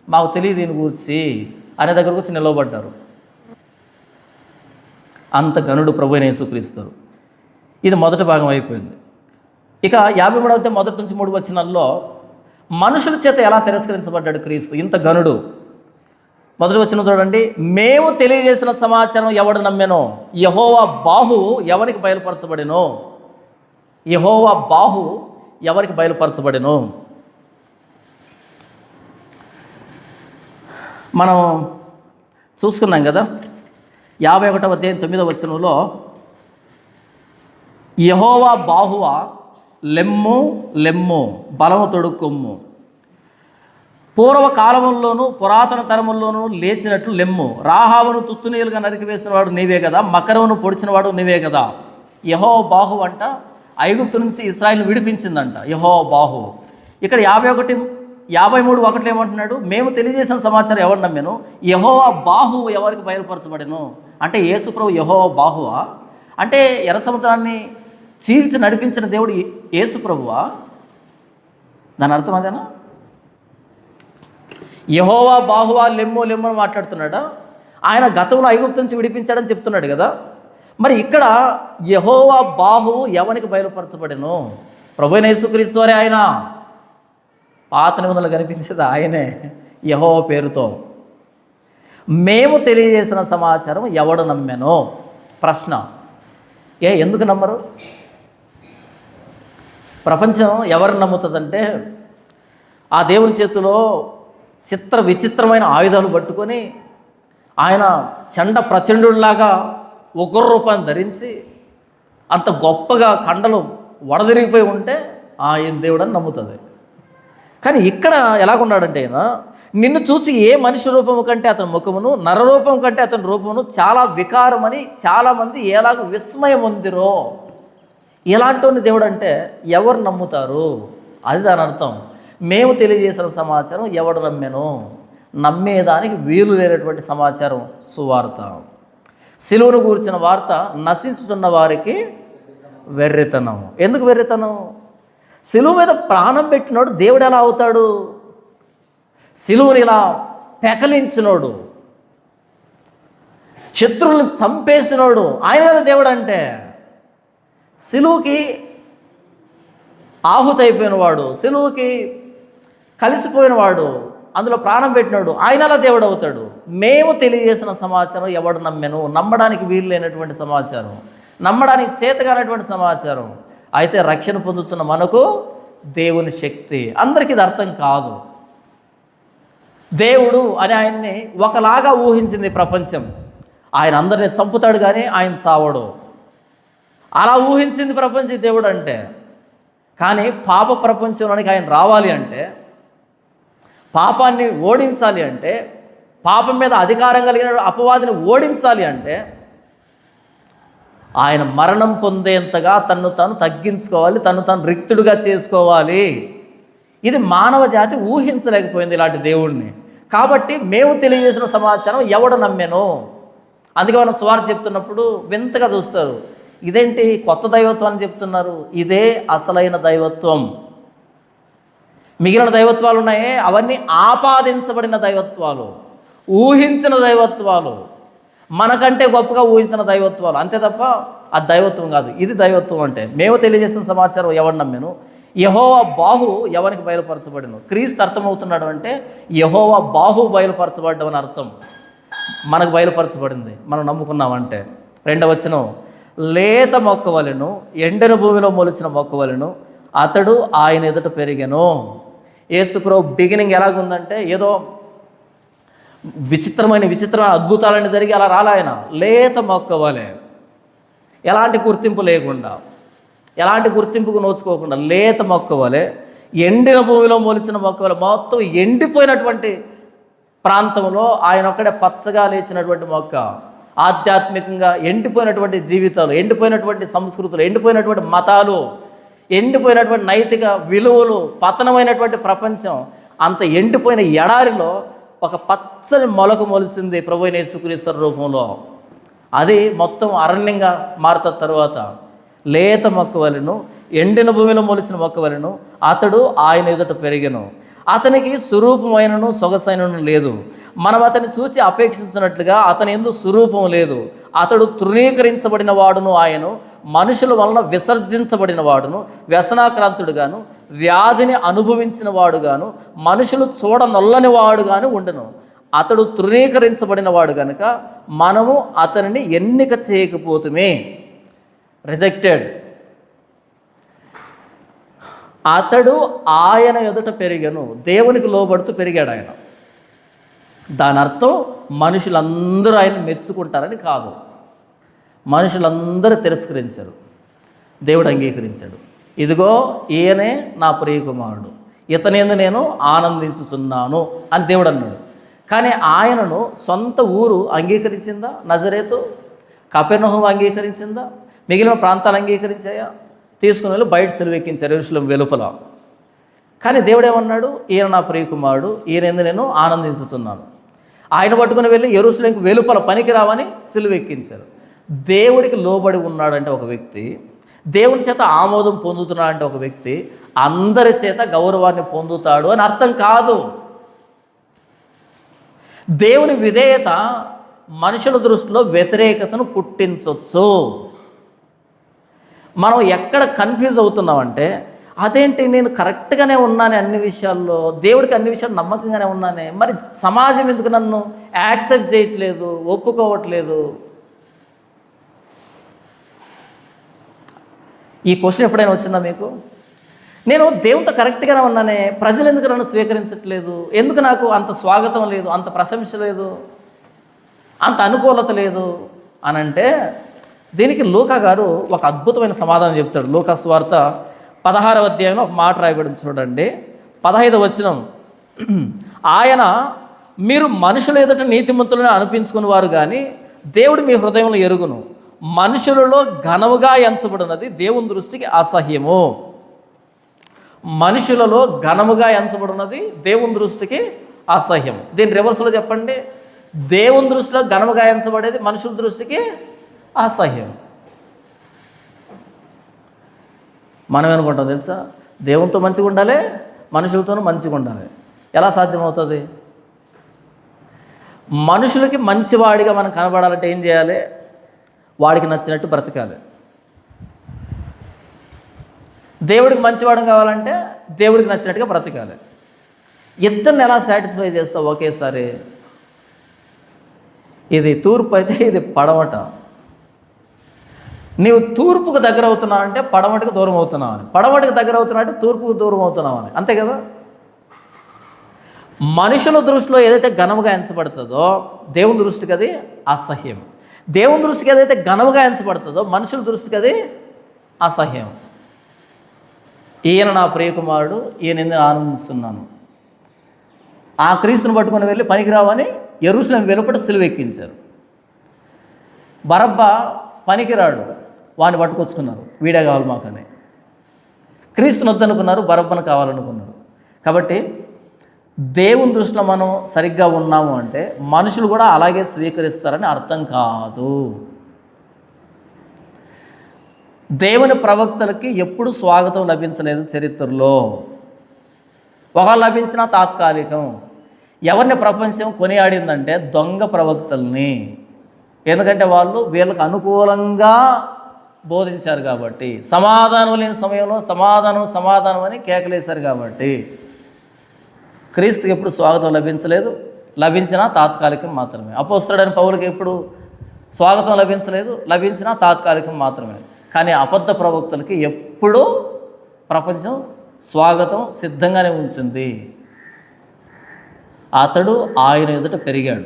మాకు తెలియదు దీని గురించి అనే దగ్గరకు వచ్చి నిలవబడ్డారు. అంత గనుడు ప్రభువైన యేసుక్రీస్తు. ఇది మొదటి భాగం అయిపోయింది. ఇక 53వ మొదటి నుంచి 3 వచనాల్లో మనుషుల చేత ఎలా తిరస్కరించబడ్డాడు క్రీస్తు, ఇంత గనుడు. మొదటి వచనం చూడండి. మేము తెలియజేసిన సమాచారం ఎవడు నమ్మెనో, యెహోవా బాహువు ఎవరికి బయలుపరచబడెనో. యెహోవా బాహువు ఎవరికి బయలుపరచబడెనో. మనం చూసుకున్నాం కదా 51వ 9వ వచనంలో, యెహోవా బాహువ లెమ్ము లెమ్ము బలము తొడుక్కొమ్ము, పూర్వకాలంలోనూ పురాతన తరముల్లోనూ లేచినట్లు లెమ్ము. రాహాబును తుత్తునీలుగా నరికివేసిన వాడు నీవే కదా, మకరవును పొడిచిన వాడు నీవే కదా. యెహోవా బాహు అంట ఐగుప్తు నుంచి ఇశ్రాయేలును విడిపించిందంట యెహోవా బాహు. ఇక్కడ 53:1 ఏమంటున్నాడు? మేము తెలియజేసిన సమాచారం ఎవరు నమ్మాను, యెహోవా బాహు ఎవరికి బయలుపరచబడెను. అంటే యేసుప్రభు యెహోవా బాహువా? అంటే ఎర్ర సముద్రాన్ని చీల్చి నడిపించిన దేవుడు యేసుప్రభువా? దాని అర్థం అదేనా? యెహోవా బాహువా లెమ్ము లెమ్ము అని మాట్లాడుతున్నాడా? ఆయన గతంలో ఐగుప్తు నుంచి విడిపించాడని చెప్తున్నాడు కదా. మరి ఇక్కడ యెహోవా బాహువు ఎవరికి బయలుపరచబడెను? ప్రభువైన యేసుక్రీస్తు వారే ఆయన. పాత నిబంధనలు కనిపించేది ఆయనే యెహోవా పేరుతో. మేము తెలియజేసిన సమాచారం ఎవడు నమ్మెనో ప్రశ్న. ఎందుకు నమ్మరు? ప్రపంచం ఎవరిని నమ్ముతుందంటే, ఆ దేవుని చేతిలో చిత్ర విచిత్రమైన ఆయుధాలు పట్టుకొని ఆయన చండ ప్రచండుడిలాగా ఉగ్ర రూపాన్ని ధరించి అంత గొప్పగా కండలు వడదిరిగిపోయి ఉంటే ఆయన దేవుడని నమ్ముతుంది. కానీ ఇక్కడ ఎలాగున్నాడంటే, ఆయన నిన్ను చూసి ఏ మనిషి రూపము కంటే అతని ముఖమును, నరరూపం కంటే అతని రూపమును చాలా వికారమని చాలామంది ఎలాగ విస్మయం ఉందిరో. ఎలాంటి దేవుడు అంటే ఎవరు నమ్ముతారు? అది దాని అర్థం. మేము తెలియజేసిన సమాచారం ఎవడు నమ్మెను? నమ్మేదానికి వీలు లేనటువంటి సమాచారం సువార్త. సిలువను గూర్చిన వార్త నశించుతున్న వారికి వెర్రితనం. ఎందుకు వెర్రితనం? సిలువ మీద ప్రాణం పెట్టినోడు దేవుడు ఎలా అవుతాడు? సిలువని ఇలా పెకలించినోడు, శత్రువులను చంపేసినోడు ఆయన కదా దేవుడు అంటే. సిలువకి ఆహుతైపోయినవాడు, సిలువకి కలిసిపోయినవాడు, అందులో ప్రాణం పెట్టినాడు, ఆయన అలా దేవుడు అవుతాడు. మేము తెలియజేసిన సమాచారం ఎవడు నమ్మెను? నమ్మడానికి వీలు లేనటువంటి సమాచారం, నమ్మడానికి చేతగానటువంటి సమాచారం. అయితే రక్షణ పొందుతున్న మనకు దేవుని శక్తి. అందరికీ ఇది అర్థం కాదు. దేవుడు అని ఆయన్ని ఒకలాగా ఊహించింది ప్రపంచం. ఆయన అందరినీ చంపుతాడు కానీ ఆయన చావడు, అలా ఊహించింది ప్రపంచం దేవుడు అంటే. కానీ పాప ప్రపంచంలోనికి ఆయన రావాలి అంటే, పాపాన్ని ఓడించాలి అంటే, పాపం మీద అధికారం కలిగిన అపవాదిని ఓడించాలి అంటే ఆయన మరణం పొందేంతగా తన్ను తాను తగ్గించుకోవాలి, తను తాను రిక్తుడుగా చేసుకోవాలి. ఇది మానవ జాతి ఊహించలేకపోయింది ఇలాంటి దేవుణ్ణి. కాబట్టి మేము తెలియజేసిన సమాచారం ఎవడు నమ్మెను? అందుకే మనం సువార్త చెప్తున్నప్పుడు వింతగా చూస్తారు, ఇదేంటి కొత్త దైవత్వం అని చెప్తున్నారు? ఇదే అసలైన దైవత్వం. మిగిలిన దైవత్వాలు ఉన్నాయే అవన్నీ ఆపాదించబడిన దైవత్వాలు, ఊహించిన దైవత్వాలు, మనకంటే గొప్పగా ఊహించిన దైవత్వాలు, అంతే తప్ప అది దైవత్వం కాదు. ఇది దైవత్వం అంటే. మేము తెలియజేసిన సమాచారం ఎవడు నమ్మెను? యెహోవా బాహు ఎవరికి బయలుపరచబడిను? క్రీస్తు అర్థమవుతున్నాడు అంటే యెహోవా బాహు బయలుపరచబడ్డం అని అర్థం. మనకు బయలుపరచబడింది, మనం నమ్ముకున్నామంటే. 2వ వచనం, లేత మొక్కవలెను ఎండిన భూమిలో మొలిచిన మొక్కవలెను అతడు ఆయన ఎదుట పెరిగెను. యేసుప్రభు బిగినింగ్ ఎలాగుందంటే, ఏదో విచిత్రమైన అద్భుతాలన్నీ జరిగి అలా రాలే ఆయన. లేత మొక్క వలె, ఎలాంటి గుర్తింపు లేకుండా, ఎలాంటి గుర్తింపుకు నోచుకోకుండా లేత మొక్క వలె, ఎండిన భూమిలో మొలిచిన మొక్క వలె, మొత్తం ఎండిపోయినటువంటి ప్రాంతంలో ఆయన ఒక్కడే పచ్చగా లేచినటువంటి మొక్క. ఆధ్యాత్మికంగా ఎండిపోయినటువంటి జీవితాలు, ఎండిపోయినటువంటి సంస్కృతులు, ఎండిపోయినటువంటి మతాలు, ఎండిపోయినటువంటి నైతిక విలువలు, పతనమైనటువంటి ప్రపంచం, అంత ఎండిపోయిన ఎడారిలో ఒక పచ్చని మొలకు మొలిచింది ప్రభువైన యేసుక్రీస్తు రూపంలో. అది మొత్తం అరణ్యంగా మారుత తర్వాత లేత మొక్క వలెను, ఎండిన భూమిలో మొలిచిన మొక్క వలెను అతడు ఆయన ఎదుట పెరిగెను. అతనికి స్వరూపమైనను సొగసైనను లేదు. మనం అతన్ని చూసి అపేక్షించినట్లుగా అతని యందు స్వరూపం లేదు. అతడు తృణీకరించబడిన వాడును, ఆయను మనుషుల వలన విసర్జించబడిన వాడును, వ్యసనాక్రాంతుడుగాను, వ్యాధిని అనుభవించిన వాడుగాను, మనుషులు చూడనొల్లని వాడుగాను ఉండను. అతడు తృణీకరించబడిన వాడు గనుక మనము అతనిని ఎన్నిక చేయకపోతుమే. రిజెక్టెడ్. అతడు ఆయన ఎదుట పెరిగను, దేవునికి లోబడుతూ పెరిగాడు ఆయన. దాని అర్థం మనుషులందరూ ఆయన మెచ్చుకుంటారని కాదు. మనుషులందరూ తిరస్కరించారు, దేవుడు అంగీకరించాడు. ఇదిగో ఈయనే నా ప్రియకుమారుడు, ఇతనేందు నేను ఆనందించుతున్నాను అని దేవుడు అన్నాడు. కానీ ఆయనను సొంత ఊరు అంగీకరించిందా? నజరేతు, కపెర్నహూము అంగీకరించిందా? మిగిలిన ప్రాంతాలు అంగీకరించాయా? తీసుకుని వెళ్ళి బయట సెలవెక్కించారు యెరూషలేం వెలుపల. కానీ దేవుడు ఏమన్నాడు? ఈయన నా ప్రియకుమారుడు, ఈయన నేను ఆనందించుతున్నాను. ఆయన పట్టుకుని వెళ్ళి యెరూషలేంకి వెలుపల పనికి రావని సిలువెక్కించారు. దేవుడికి లోబడి ఉన్నాడంటే ఒక వ్యక్తి, దేవుని చేత ఆమోదం పొందుతున్నాడంటే ఒక వ్యక్తి అందరి చేత గౌరవాన్ని పొందుతాడు అని అర్థం కాదు. దేవుని విధేయత మనుషుల దృష్టిలో వ్యతిరేకతను పుట్టించవచ్చు. మనం ఎక్కడ కన్ఫ్యూజ్ అవుతున్నామంటే, అదేంటి నేను కరెక్ట్గానే ఉన్నానే అన్ని విషయాల్లో, దేవుడికి అన్ని విషయాలు నమ్మకంగానే ఉన్నానే, మరి సమాజం ఎందుకు నన్ను యాక్సెప్ట్ చేయట్లేదు, ఒప్పుకోవట్లేదు? ఈ క్వశ్చన్ ఎప్పుడైనా వచ్చిందా మీకు? నేను దేవునితో కరెక్ట్గానే ఉన్నానే, ప్రజలు ఎందుకు నన్ను స్వీకరించట్లేదు, ఎందుకు నాకు అంత స్వాగతం లేదు, అంత ప్రశంస లేదు, అంత అనుకూలత లేదు అని అంటే, దీనికి లూకా గారు ఒక అద్భుతమైన సమాధానం చెప్తాడు. లూకా సువార్త 16వ అధ్యాయంలో ఒక మాట రాయబడింది చూడండి. 15వ వచనం, ఆయన మీరు మనుషుల ఎదుట నీతిమంతులను అనిపించుకుని వారు కానీ దేవుడు మీ హృదయంలో ఎరుగును. మనుషులలో ఘనముగా ఎంచబడినది దేవుని దృష్టికి అసహ్యము. మనుషులలో ఘనముగా ఎంచబడినది దేవుని దృష్టికి అసహ్యం. దీని రివర్స్లో చెప్పండి, దేవుని దృష్టిలో ఘనముగా ఎంచబడేది మనుషుల దృష్టికి అసహ్యం. మనం ఏమనుకుంటాం తెలుసా? దేవునితో మంచిగా ఉండాలి, మనుషులతోనూ మంచిగా ఉండాలి. ఎలా సాధ్యమవుతుంది? మనుషులకి మంచివాడిగా మనం కనబడాలంటే ఏం చేయాలి? వాడికి నచ్చినట్టు బ్రతకాలి. దేవుడికి మంచివాడు కావాలంటే దేవుడికి నచ్చినట్టుగా బ్రతకాలి. ఇద్దరిని ఎలా సాటిస్ఫై చేస్తావు ఒకేసారి? ఇది తూర్పు అయితే ఇది పడమట. నీవు తూర్పుకు దగ్గర అవుతున్నావు అంటే పడమటికి దూరం అవుతున్నావు అని, పడమటికి దగ్గర అవుతున్నావు అంటే తూర్పుకు దూరం అవుతున్నావు అని, అంతే కదా? మనుషుల దృష్టిలో ఏదైతే ఘనముగా ఎంచబడుతుందో దేవుని దృష్టికి అది అసహ్యం. దేవుని దృష్టికి ఏదైతే ఘనముగా ఎంచబడుతుందో మనుషుల దృష్టికి అది అసహ్యం. ఈయన నా ప్రియకుమారుడు, ఈయన నేను ఆనందిస్తున్నాను. ఆ క్రీస్తుని పట్టుకొని వెళ్ళి పనికిరావని యెరూషలేం వెలుపట సిలువెక్కించారు. బరబ్బా పనికిరాడు, వాడిని పట్టుకొచ్చుకున్నారు, వీడే కావాలి మాకని. క్రీస్తుని వద్దనుకున్నారు, బరబ్బను కావాలనుకున్నారు. కాబట్టి దేవుని దృష్టిలో మనం సరిగ్గా ఉన్నాము అంటే మనుషులు కూడా అలాగే స్వీకరిస్తారని అర్థం కాదు. దేవుని ప్రవక్తలకి ఎప్పుడు స్వాగతం లభించలేదు చరిత్రలో. ఒకళ్ళు లభించినా తాత్కాలికం. ఎవరిని ప్రపంచం కొనియాడిందంటే దొంగ ప్రవక్తల్ని. ఎందుకంటే వాళ్ళు వీళ్ళకి అనుకూలంగా బోధించారు కాబట్టి, సమాధానం లేని సమయంలో సమాధానం అని కేకలేశారు కాబట్టి. క్రీస్తుకి ఎప్పుడు స్వాగతం లభించలేదు, లభించినా తాత్కాలికం మాత్రమే. అపోస్తలుడైన పౌలుకి ఎప్పుడు స్వాగతం లభించలేదు, లభించినా తాత్కాలికం మాత్రమే. కానీ అబద్ధ ప్రవక్తలకి ఎప్పుడూ ప్రపంచం స్వాగతం సిద్ధంగానే ఉంచింది. అతడు ఆయన ఎదుట పెరిగాడు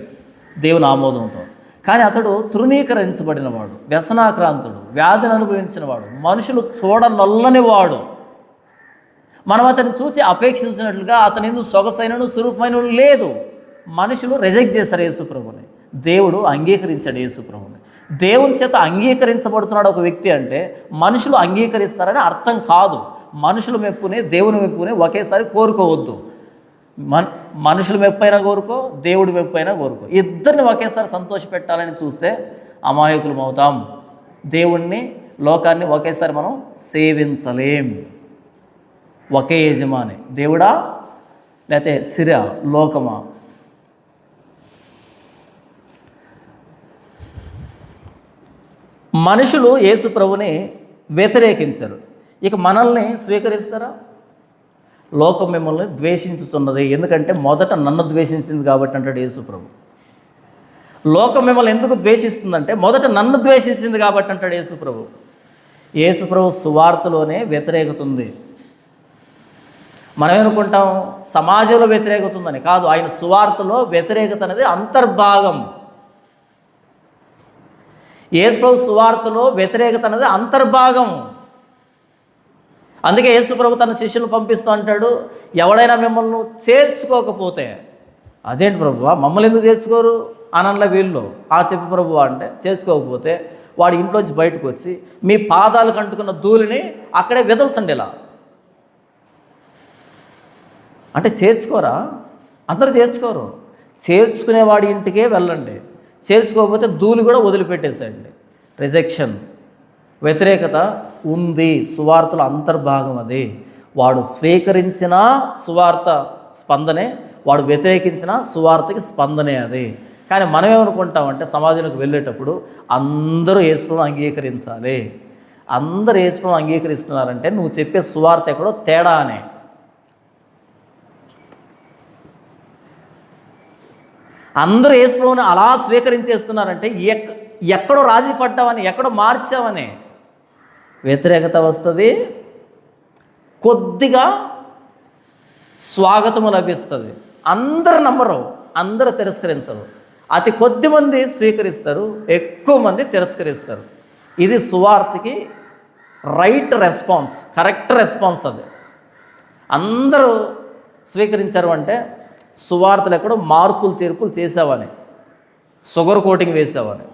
దేవుని ఆమోదంతో. కానీ అతడు తృణీకరించబడినవాడు, వ్యసనాక్రాంతుడు, వ్యాధిని అనుభవించినవాడు, మనుషులు చూడనొల్లని వాడు. మనం అతన్ని చూసి అపేక్షించినట్లుగా అతని ఎందుకు సొగసైనను స్వరూపమైన లేదు. మనుషులు రిజెక్ట్ చేశారు యేసుప్రభుని, దేవుడు అంగీకరించాడు యేసుప్రభుని. దేవుని చేత అంగీకరించబడుతున్నాడు ఒక వ్యక్తి అంటే మనుషులు అంగీకరిస్తారని అర్థం కాదు. మనుషుల మెప్పుని దేవుని మెప్పుని ఒకేసారి కోరుకోవద్దు. మనుషుల మెప్పైనా కోరుకో, దేవుడి మెప్పైనా కోరుకో. ఇద్దరిని ఒకేసారి సంతోషపెట్టాలని చూస్తే అమాయకులం అవుతాం. దేవుణ్ణి లోకాన్ని ఒకేసారి మనం సేవించలేం. ఒకే యజమాని, దేవుడా లేకపోతే సిరా లోకమా? మనుషులు యేసు ప్రభుని వ్యతిరేకించరు, ఇక మనల్ని స్వీకరిస్తారా? లోకం మిమ్మల్ని ద్వేషించుతున్నది, ఎందుకంటే మొదట నన్ను ద్వేషించింది కాబట్టి అంటాడు యేసు ప్రభు. లోకం మిమ్మల్ని ఎందుకు ద్వేషిస్తుందంటే మొదట నన్ను ద్వేషించింది కాబట్టి అంటాడు యేసు ప్రభు. యేసు ప్రభు సువార్తలోనే వ్యతిరేకత ఉంది. మనం ఏమనుకుంటాం సమాజంలో వ్యతిరేకత ఉందని, కాదు, ఆయన సువార్తలో వ్యతిరేకత అనేది అంతర్భాగం. యేసు ప్రభు సువార్తలో వ్యతిరేకత అనేది అంతర్భాగం. అందుకే యేసు ప్రభు తన శిష్యులు పంపిస్తూ అంటాడు, ఎవడైనా మిమ్మల్ని చేర్చుకోకపోతే, అదేంటి ప్రభువా మమ్మల్ని ఎందుకు చేర్చుకోరు అనన్ల వీళ్ళు, చెప్పు ప్రభువా అంటే, చేర్చుకోకపోతే వాడి ఇంట్లోంచి బయటకు వచ్చి మీ పాదాలకు అంటుకున్న ధూళిని అక్కడే వెదల్చండి ఇలా అంటే. చేర్చుకోరా? అందరూ చేర్చుకోరు. చేర్చుకునేవాడి ఇంటికే వెళ్ళండి, చేర్చుకోకపోతే ధూళి కూడా వదిలిపెట్టేసేయండి. రిజెక్షన్, వ్యతిరేకత ఉంది. సువార్తల అంతర్భాగం అది. వాడు స్వీకరించిన సువార్త స్పందనే, వాడు వ్యతిరేకించిన సువార్తకి స్పందనే అది. కానీ మనం ఏమనుకుంటామంటే సమాజంలోకి వెళ్ళేటప్పుడు అందరూ యేసుప్రభువును అంగీకరించాలి. అందరూ యేసుప్రభువును అంగీకరిస్తున్నారంటే నువ్వు చెప్పే సువార్త ఎక్కడో తేడా అనే. అందరూ యేసుప్రభువుని అలా స్వీకరించేస్తున్నారంటే ఎక్కడో రాజీ పడ్డామని, ఎక్కడో మార్చామని వ్యతిరేకత వస్తుంది. కొద్దిగా స్వాగతము లభిస్తుంది. అందరు నమ్మరు, అందరూ తిరస్కరించరు. అతి కొద్ది మంది స్వీకరిస్తారు, ఎక్కువ మంది తిరస్కరిస్తారు. ఇది సువార్తకి రైట్ రెస్పాన్స్, కరెక్ట్ రెస్పాన్స్. అది అందరూ స్వీకరించారు అంటే సువార్తలు ఎక్కడో మార్పులు చేర్పులు చేసావని, షుగర్ కోటింగ్ వేసావని.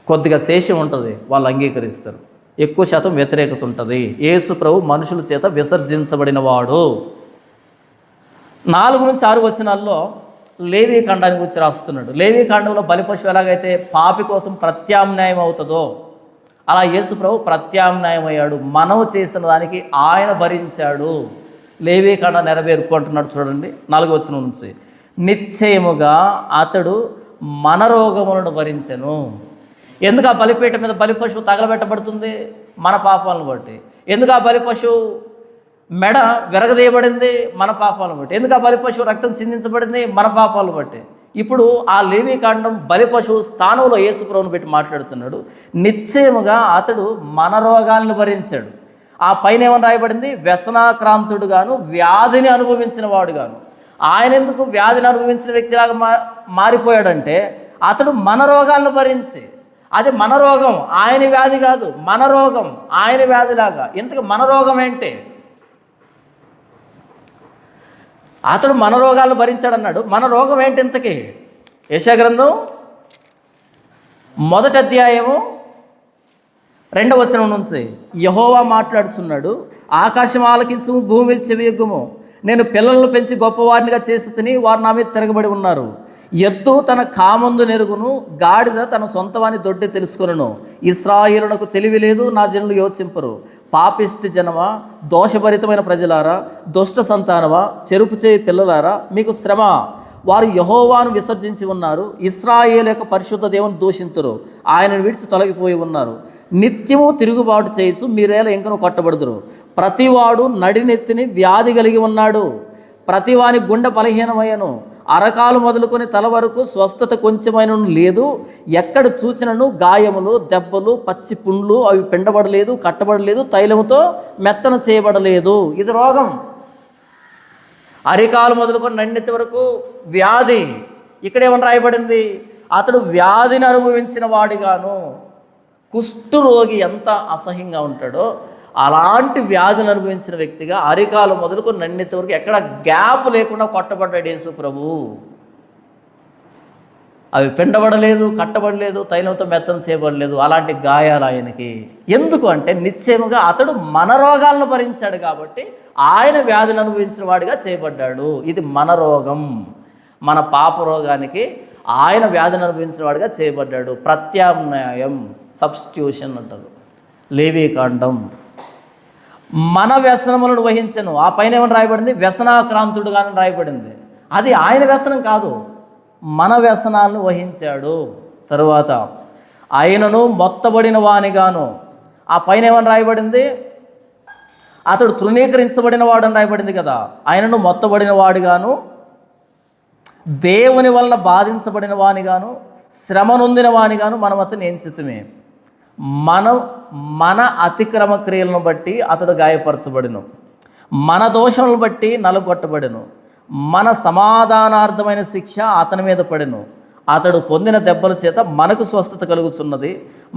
కొద్దిగా శేషం ఉంటుంది, వాళ్ళు అంగీకరిస్తారు. ఎక్కువ శాతం వ్యతిరేకత ఉంటుంది. యేసు ప్రభు మనుషుల చేత విసర్జించబడిన వాడు. 4-6 వచనాల్లో లేవీ ఖండానికి వచ్చి రాస్తున్నాడు. లేవీ ఖండంలో బలిపశువు ఎలాగైతే పాపి కోసం ప్రత్యామ్నాయం అవుతుందో అలా యేసు ప్రభు ప్రత్యామ్నాయం అయ్యాడు. మనము చేసిన దానికి ఆయన భరించాడు. లేవీ ఖండ నెరవేర్చుకుంటున్నాడు. చూడండి 4వ వచనం నుంచి, నిశ్చయముగా అతడు మన రోగములను భరించెను. ఎందుకు ఆ బలిపీఠం మీద బలిపశువు తగలబెట్టబడుతుంది? మన పాపాలను బట్టి. ఎందుకు ఆ బలిపశువు మెడ విరగదీయబడింది? మన పాపాలను బట్టి. ఎందుకు ఆ బలిపశువు రక్తం చిందించబడింది? మన పాపాలను బట్టి. ఇప్పుడు ఆ లేవీ కాండం బలిపశువు స్థానంలో యేసు ప్రభువును పెట్టి మాట్లాడుతున్నాడు. నిశ్చయముగా అతడు మన రోగాలను భరించాడు. ఆ పైన ఏమని రాయబడింది? వ్యసనాక్రాంతుడు గాను, వ్యాధిని అనుభవించిన వాడు గాను. ఆయన ఎందుకు వ్యాధిని అనుభవించిన వ్యక్తిలాగా మారిపోయాడంటే అతడు మన రోగాలను భరించి, అది మన రోగం, ఆయన వ్యాధి కాదు, మన రోగం ఆయన వ్యాధిలాగా. ఇంతకు మన రోగం ఏంటి? అతడు మన రోగాలను భరించాడన్నాడు. మన రోగం ఏంటి ఇంతకీ? యెషయా గ్రంథం 1వ అధ్యాయము 2వ వచనం నుంచి యెహోవా మాట్లాడుతున్నాడు. ఆకాశం ఆలకించుము, భూమి చెవియొగ్గుము. నేను పిల్లలను పెంచి గొప్పవారినిగా చేసి తిని వారు నా మీద తిరగబడి ఉన్నారు. ఎద్దు తన కామందు నెరుగును, గాడిద తన సొంతవాని దొడ్డి తెలుసుకొనును. ఇశ్రాయేలునకు తెలివి లేదు, నా జనులు యోచింపరు. పాపిష్టి జనమా, దోషభరితమైన ప్రజలారా, దుష్ట సంతానమా, చెరుపు చేయి పిల్లలారా, మీకు శ్రమ. వారు యెహోవాను విసర్జించి ఉన్నారు, ఇశ్రాయేలు యొక్క పరిశుద్ధ దేవుని దూషింతురు, ఆయనను విడిచి తొలగిపోయి ఉన్నారు. నిత్యము తిరుగుబాటు చేయొచ్చు, మీరేలా ఇంకనూ కొట్టబడుదురు. ప్రతివాడు నడినెత్తిని వ్యాధి కలిగి ఉన్నాడు, ప్రతివాని గుండె బలహీనమయ్యను. అరకాలు మొదలుకొని తల వరకు స్వస్థత కొంచెమైన లేదు. ఎక్కడ చూసినను గాయములు, దెబ్బలు, పచ్చి పుండ్లు, అవి పిండబడలేదు, కట్టబడలేదు, తైలముతో మెత్తన చేయబడలేదు. ఇది రోగం. అరికాలు మొదలుకొని నన్నెత్తి వరకు వ్యాధి. ఇక్కడేమని రాయబడింది? అతడు వ్యాధిని అనుభవించిన వాడిగాను. కుష్ఠరోగి ఎంత అసహ్యంగా ఉంటాడో అలాంటి వ్యాధిని అనుభవించిన వ్యక్తిగా అరికాలు మొదలుకొని నన్నెత్తి వరకు ఎక్కడ గ్యాప్ లేకుండా కొట్టబడ్డాడు యేసు ప్రభు. అవి పిండబడలేదు, కట్టబడలేదు, తైలంతో మెత్తన చేయబడలేదు. అలాంటి గాయాలు ఆయనకి. ఎందుకు అంటే నిశ్చయముగా అతడు మన రోగాలను భరించాడు కాబట్టి ఆయన వ్యాధిని అనుభవించిన వాడిగా చేయబడ్డాడు. ఇది మన రోగం, మన పాప రోగానికి ఆయన వ్యాధిని అనుభవించిన వాడిగా చేయబడ్డాడు. ప్రత్యామ్నాయం, సబ్స్టిట్యూషన్ అంటారు లేవీకాండం. మన వ్యసనములను వహించను. ఆ పైన ఏమని రాయబడింది? వ్యసనాక్రాంతుడుగా అని రాయబడింది. అది ఆయన వ్యసనం కాదు, మన వ్యసనాలను వహించాడు. తరువాత ఆయనను మొత్తబడిన వానిగాను. ఆ పైన ఏమని రాయబడింది? అతడు తృణీకరించబడిన వాడు అని రాయబడింది కదా. ఆయనను మొత్తబడిన వాడిగాను, దేవుని వలన బాధించబడిన వానిగాను, శ్రమ నొందిన వానిగాను మనం అతన్ని ఎంచితమే. మన అతిక్రమ క్రియలను బట్టి అతడు గాయపరచబడిను, మన దోషములను బట్టి నలుగొట్టబడిను, మన సమాధానార్థమైన శిక్ష అతని మీద పడెను. అతడు పొందిన దెబ్బల చేత మనకు స్వస్థత కలుగుతున్నది.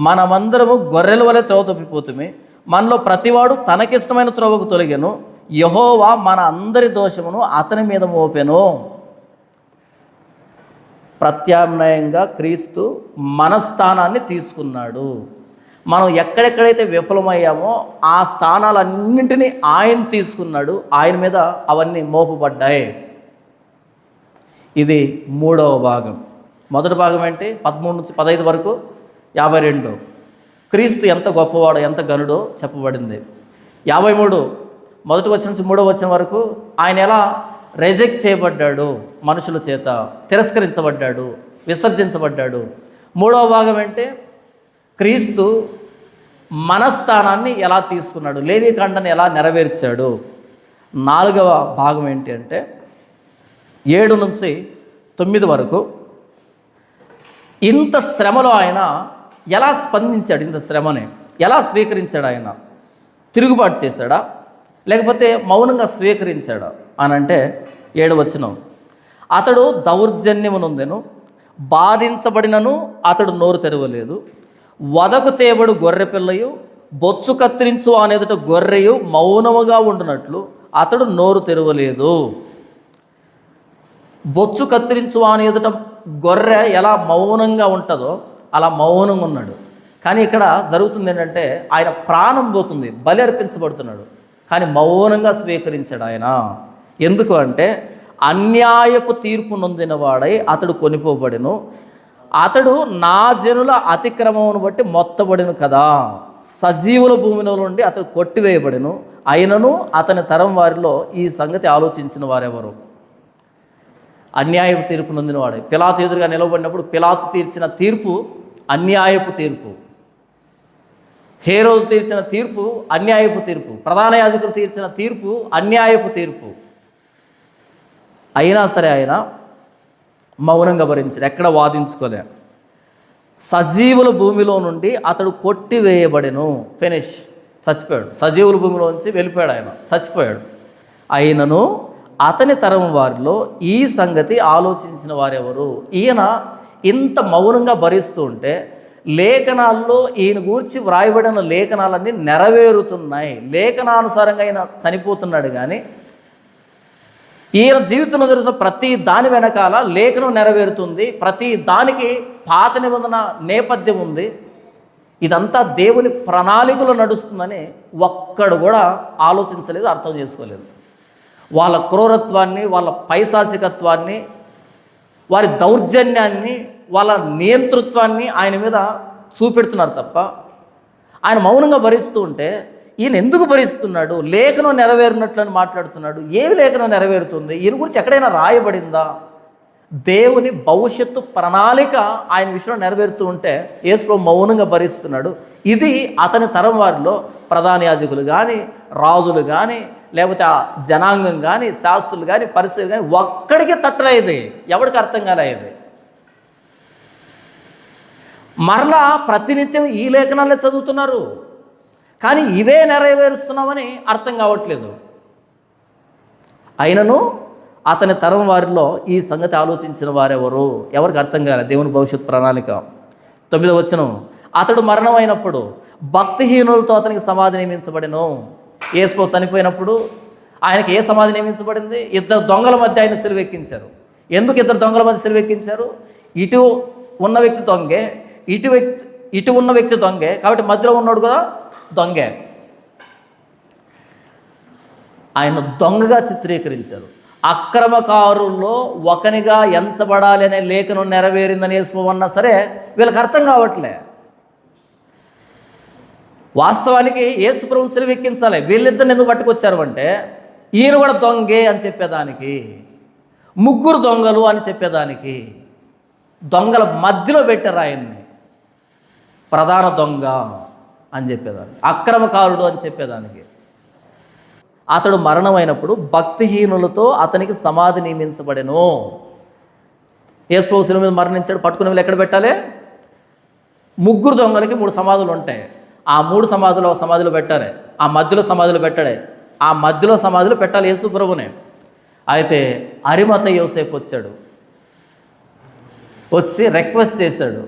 మనమందరము గొర్రెల వలె త్రోవ తప్పిపోతుమే. మనలో ప్రతివాడు తనకిష్టమైన త్రోవకు తొలగెను. యెహోవా మన అందరి దోషమును అతని మీద మోపెను. ప్రత్యామ్నాయంగా క్రీస్తు మన స్థానాన్ని తీసుకున్నాడు. మనం ఎక్కడెక్కడైతే విఫలమయ్యామో ఆ స్థానాలన్నింటినీ ఆయన తీసుకున్నాడు. ఆయన మీద అవన్నీ మోపబడ్డాయి. ఇది 3వ భాగం. మొదటి భాగం ఏంటి? 13 నుంచి 15 వరకు 52 క్రీస్తు ఎంత గొప్పవాడో ఎంత గనుడో చెప్పబడింది. 53 మొదటి వచనం నుంచి 3వ వచనం వరకు ఆయన ఎలా రిజెక్ట్ చేయబడ్డాడు, మనుషుల చేత తిరస్కరించబడ్డాడు, విసర్జించబడ్డాడు. 3వ భాగం ఏంటి? క్రీస్తు మన స్థానాన్ని ఎలా తీసుకున్నాడు, లేవీకాండాన్ని ఎలా నెరవేర్చాడు. 4వ భాగం ఏంటి అంటే 7 నుంచి 9 వరకు ఇంత శ్రమలో ఆయన ఎలా స్పందించాడు, ఇంత శ్రమని ఎలా స్వీకరించాడు. ఆయన తిరుగుబాటు చేశాడా లేకపోతే మౌనంగా స్వీకరించాడా అని అంటే 7వ వచనం, అతడు దౌర్జన్యము నొందెను, బాధించబడినను అతడు నోరు తెరవలేదు. వదకు తేబడు గొర్రె పిల్లయు బొచ్చు కత్తిరించు అనేదుట గొర్రెయు మౌనముగా ఉండునట్లు అతడు నోరు తెరవలేదు. బొచ్చు కత్తిరించు అనేదుట గొర్రె ఎలా మౌనంగా ఉంటుందో అలా మౌనంగా ఉన్నాడు. కానీ ఇక్కడ జరుగుతుంది ఏంటంటే ఆయన ప్రాణం పోతుంది, బలి అర్పించబడుతున్నాడు, కానీ మౌనంగా స్వీకరించాడు ఆయన. ఎందుకు అంటే అన్యాయపు తీర్పు నొందినవాడై అతడు కొనిపోబడెను. అతడు నా జనుల అతిక్రమమును బట్టి మొత్తబడిను కదా. సజీవుల భూమిలో నుండి అతడు కొట్టివేయబడెను. అయినను అతని తరం వారిలో ఈ సంగతి ఆలోచించిన వారెవరు? అన్యాయపు తీర్పు నొందినవాడే. పిలాతు ఎదురుగా నిలబడినప్పుడు పిలాతు తీర్చిన తీర్పు అన్యాయపు తీర్పు, హేరోదు తీర్చిన తీర్పు అన్యాయపు తీర్పు, ప్రధాన యాజకులు తీర్చిన తీర్పు అన్యాయపు తీర్పు. అయినా సరే ఆయన మౌనంగా భరించాడు, ఎక్కడ వాదించుకోలే. సజీవుల భూమిలో నుండి అతడు కొట్టివేయబడెను. ఫినిష్, చచ్చిపోయాడు. సజీవుల భూమిలో నుంచి వెళ్ళిపోయాడు, ఆయన చచ్చిపోయాడు. అయినను అతని తరం వారిలో ఈ సంగతి ఆలోచించిన వారెవరు? ఈయన ఇంత మౌనంగా భరిస్తూ ఉంటే లేఖనాల్లో ఈయన గూర్చి వ్రాయబడిన లేఖనాలన్నీ నెరవేరుతున్నాయి. లేఖనానుసారంగా ఆయన చనిపోతున్నాడు, కానీ ఈయన జీవితంలో జరుగుతున్న ప్రతి దాని వెనకాల లేఖనం నెరవేరుతుంది. ప్రతి దానికి పాత నిబంధన నేపథ్యం ఉంది. ఇదంతా దేవుని ప్రణాళికలో నడుస్తుందని ఒక్కడు కూడా ఆలోచించలేదు, అర్థం చేసుకోలేదు. వాళ్ళ క్రూరత్వాన్ని, వాళ్ళ పైశాచికత్వాన్ని, వారి దౌర్జన్యాన్ని, వాళ్ళ నియంతృత్వాన్ని ఆయన మీద చూపెడుతున్నారు తప్ప ఆయన మౌనంగా భరిస్తూ ఉంటే ఈయన ఎందుకు భరిస్తున్నాడు? లేఖనం నెరవేరినట్లని మాట్లాడుతున్నాడు. ఏమి లేఖనం నెరవేరుతుంది? ఈయన గురించి ఎక్కడైనా రాయబడిందా? దేవుని భవిష్యత్తు ప్రణాళిక ఆయన విషయంలో నెరవేరుతూ ఉంటే యేసు మౌనంగా భరిస్తున్నాడు. ఇది అతని తరం వారిలో ప్రధాన యాజకులు కానీ, రాజులు కానీ, లేకపోతే ఆ జనాంగం కానీ, శాస్త్రులు కానీ, పరిస్థితులు కానీ ఒక్కడికి తట్టలేదు, ఎవరికి అర్థం కాలేదు. మరలా ప్రతినిత్యం ఈ లేఖనాలే చదువుతున్నారు, కానీ ఇవే నెరవేరుస్తున్నామని అర్థం కావట్లేదు. అయినను అతని తరం వారిలో ఈ సంగతి ఆలోచించిన వారెవరు? ఎవరికి అర్థం కాలేదు దేవుని భవిష్యత్ ప్రణాళిక. 9వ వచనం, అతడు మరణం అయినప్పుడు భక్తిహీనులతో అతనికి సమాధి నియమించబడెను. యేసు చనిపోయినప్పుడు ఆయనకి ఏ సమాధి నియమించబడింది? 2 దొంగల మధ్య ఆయన సిలువెక్కించారు. ఎందుకు 2 దొంగల మధ్య సిలువెక్కించారు? ఇటు ఉన్న వ్యక్తి దొంగే, ఇటు ఉన్న వ్యక్తి దొంగే, కాబట్టి మధ్యలో ఉన్నాడు కదా దొంగే. ఆయన దొంగగా చిత్రీకరించారు. అక్రమకారుల్లో ఒకనిగా ఎంచబడాలి అనే లేఖనం నెరవేరిందని యేసువన్నా సరే వీళ్ళకి అర్థం కావట్లే. వాస్తవానికి యేసు ప్రభువుని సిలువెక్కించాలి, వీళ్ళిద్దరిని ఎందుకు పట్టుకొచ్చారు అంటే ఈయన కూడా దొంగే అని చెప్పేదానికి, ముగ్గురు దొంగలు అని చెప్పేదానికి, దొంగల మధ్యలో పెట్టారు ఆయన్ని. ప్రధాన దొంగ అని చెప్పేదానికి, అక్రమకారుడు అని చెప్పేదానికి. అతడు మరణమైనప్పుడు భక్తిహీనులతో అతనికి సమాధి నియమించబడెను. యేసు ప్రభువు శిలువ మీద మరణించాడు, పట్టుకునే వాళ్ళు ఎక్కడ పెట్టాలి? ముగ్గురు దొంగలకి 3 సమాధులు ఉంటాయి. ఆ 3 సమాధిలో పెట్టాలి, ఆ మధ్యలో సమాధిలో పెట్టాడే, ఆ మధ్యలో సమాధిలో పెట్టాలి యేసు ప్రభువునే. అయితే అరిమతయి యోసేపు వచ్చి రిక్వెస్ట్ చేశాడు,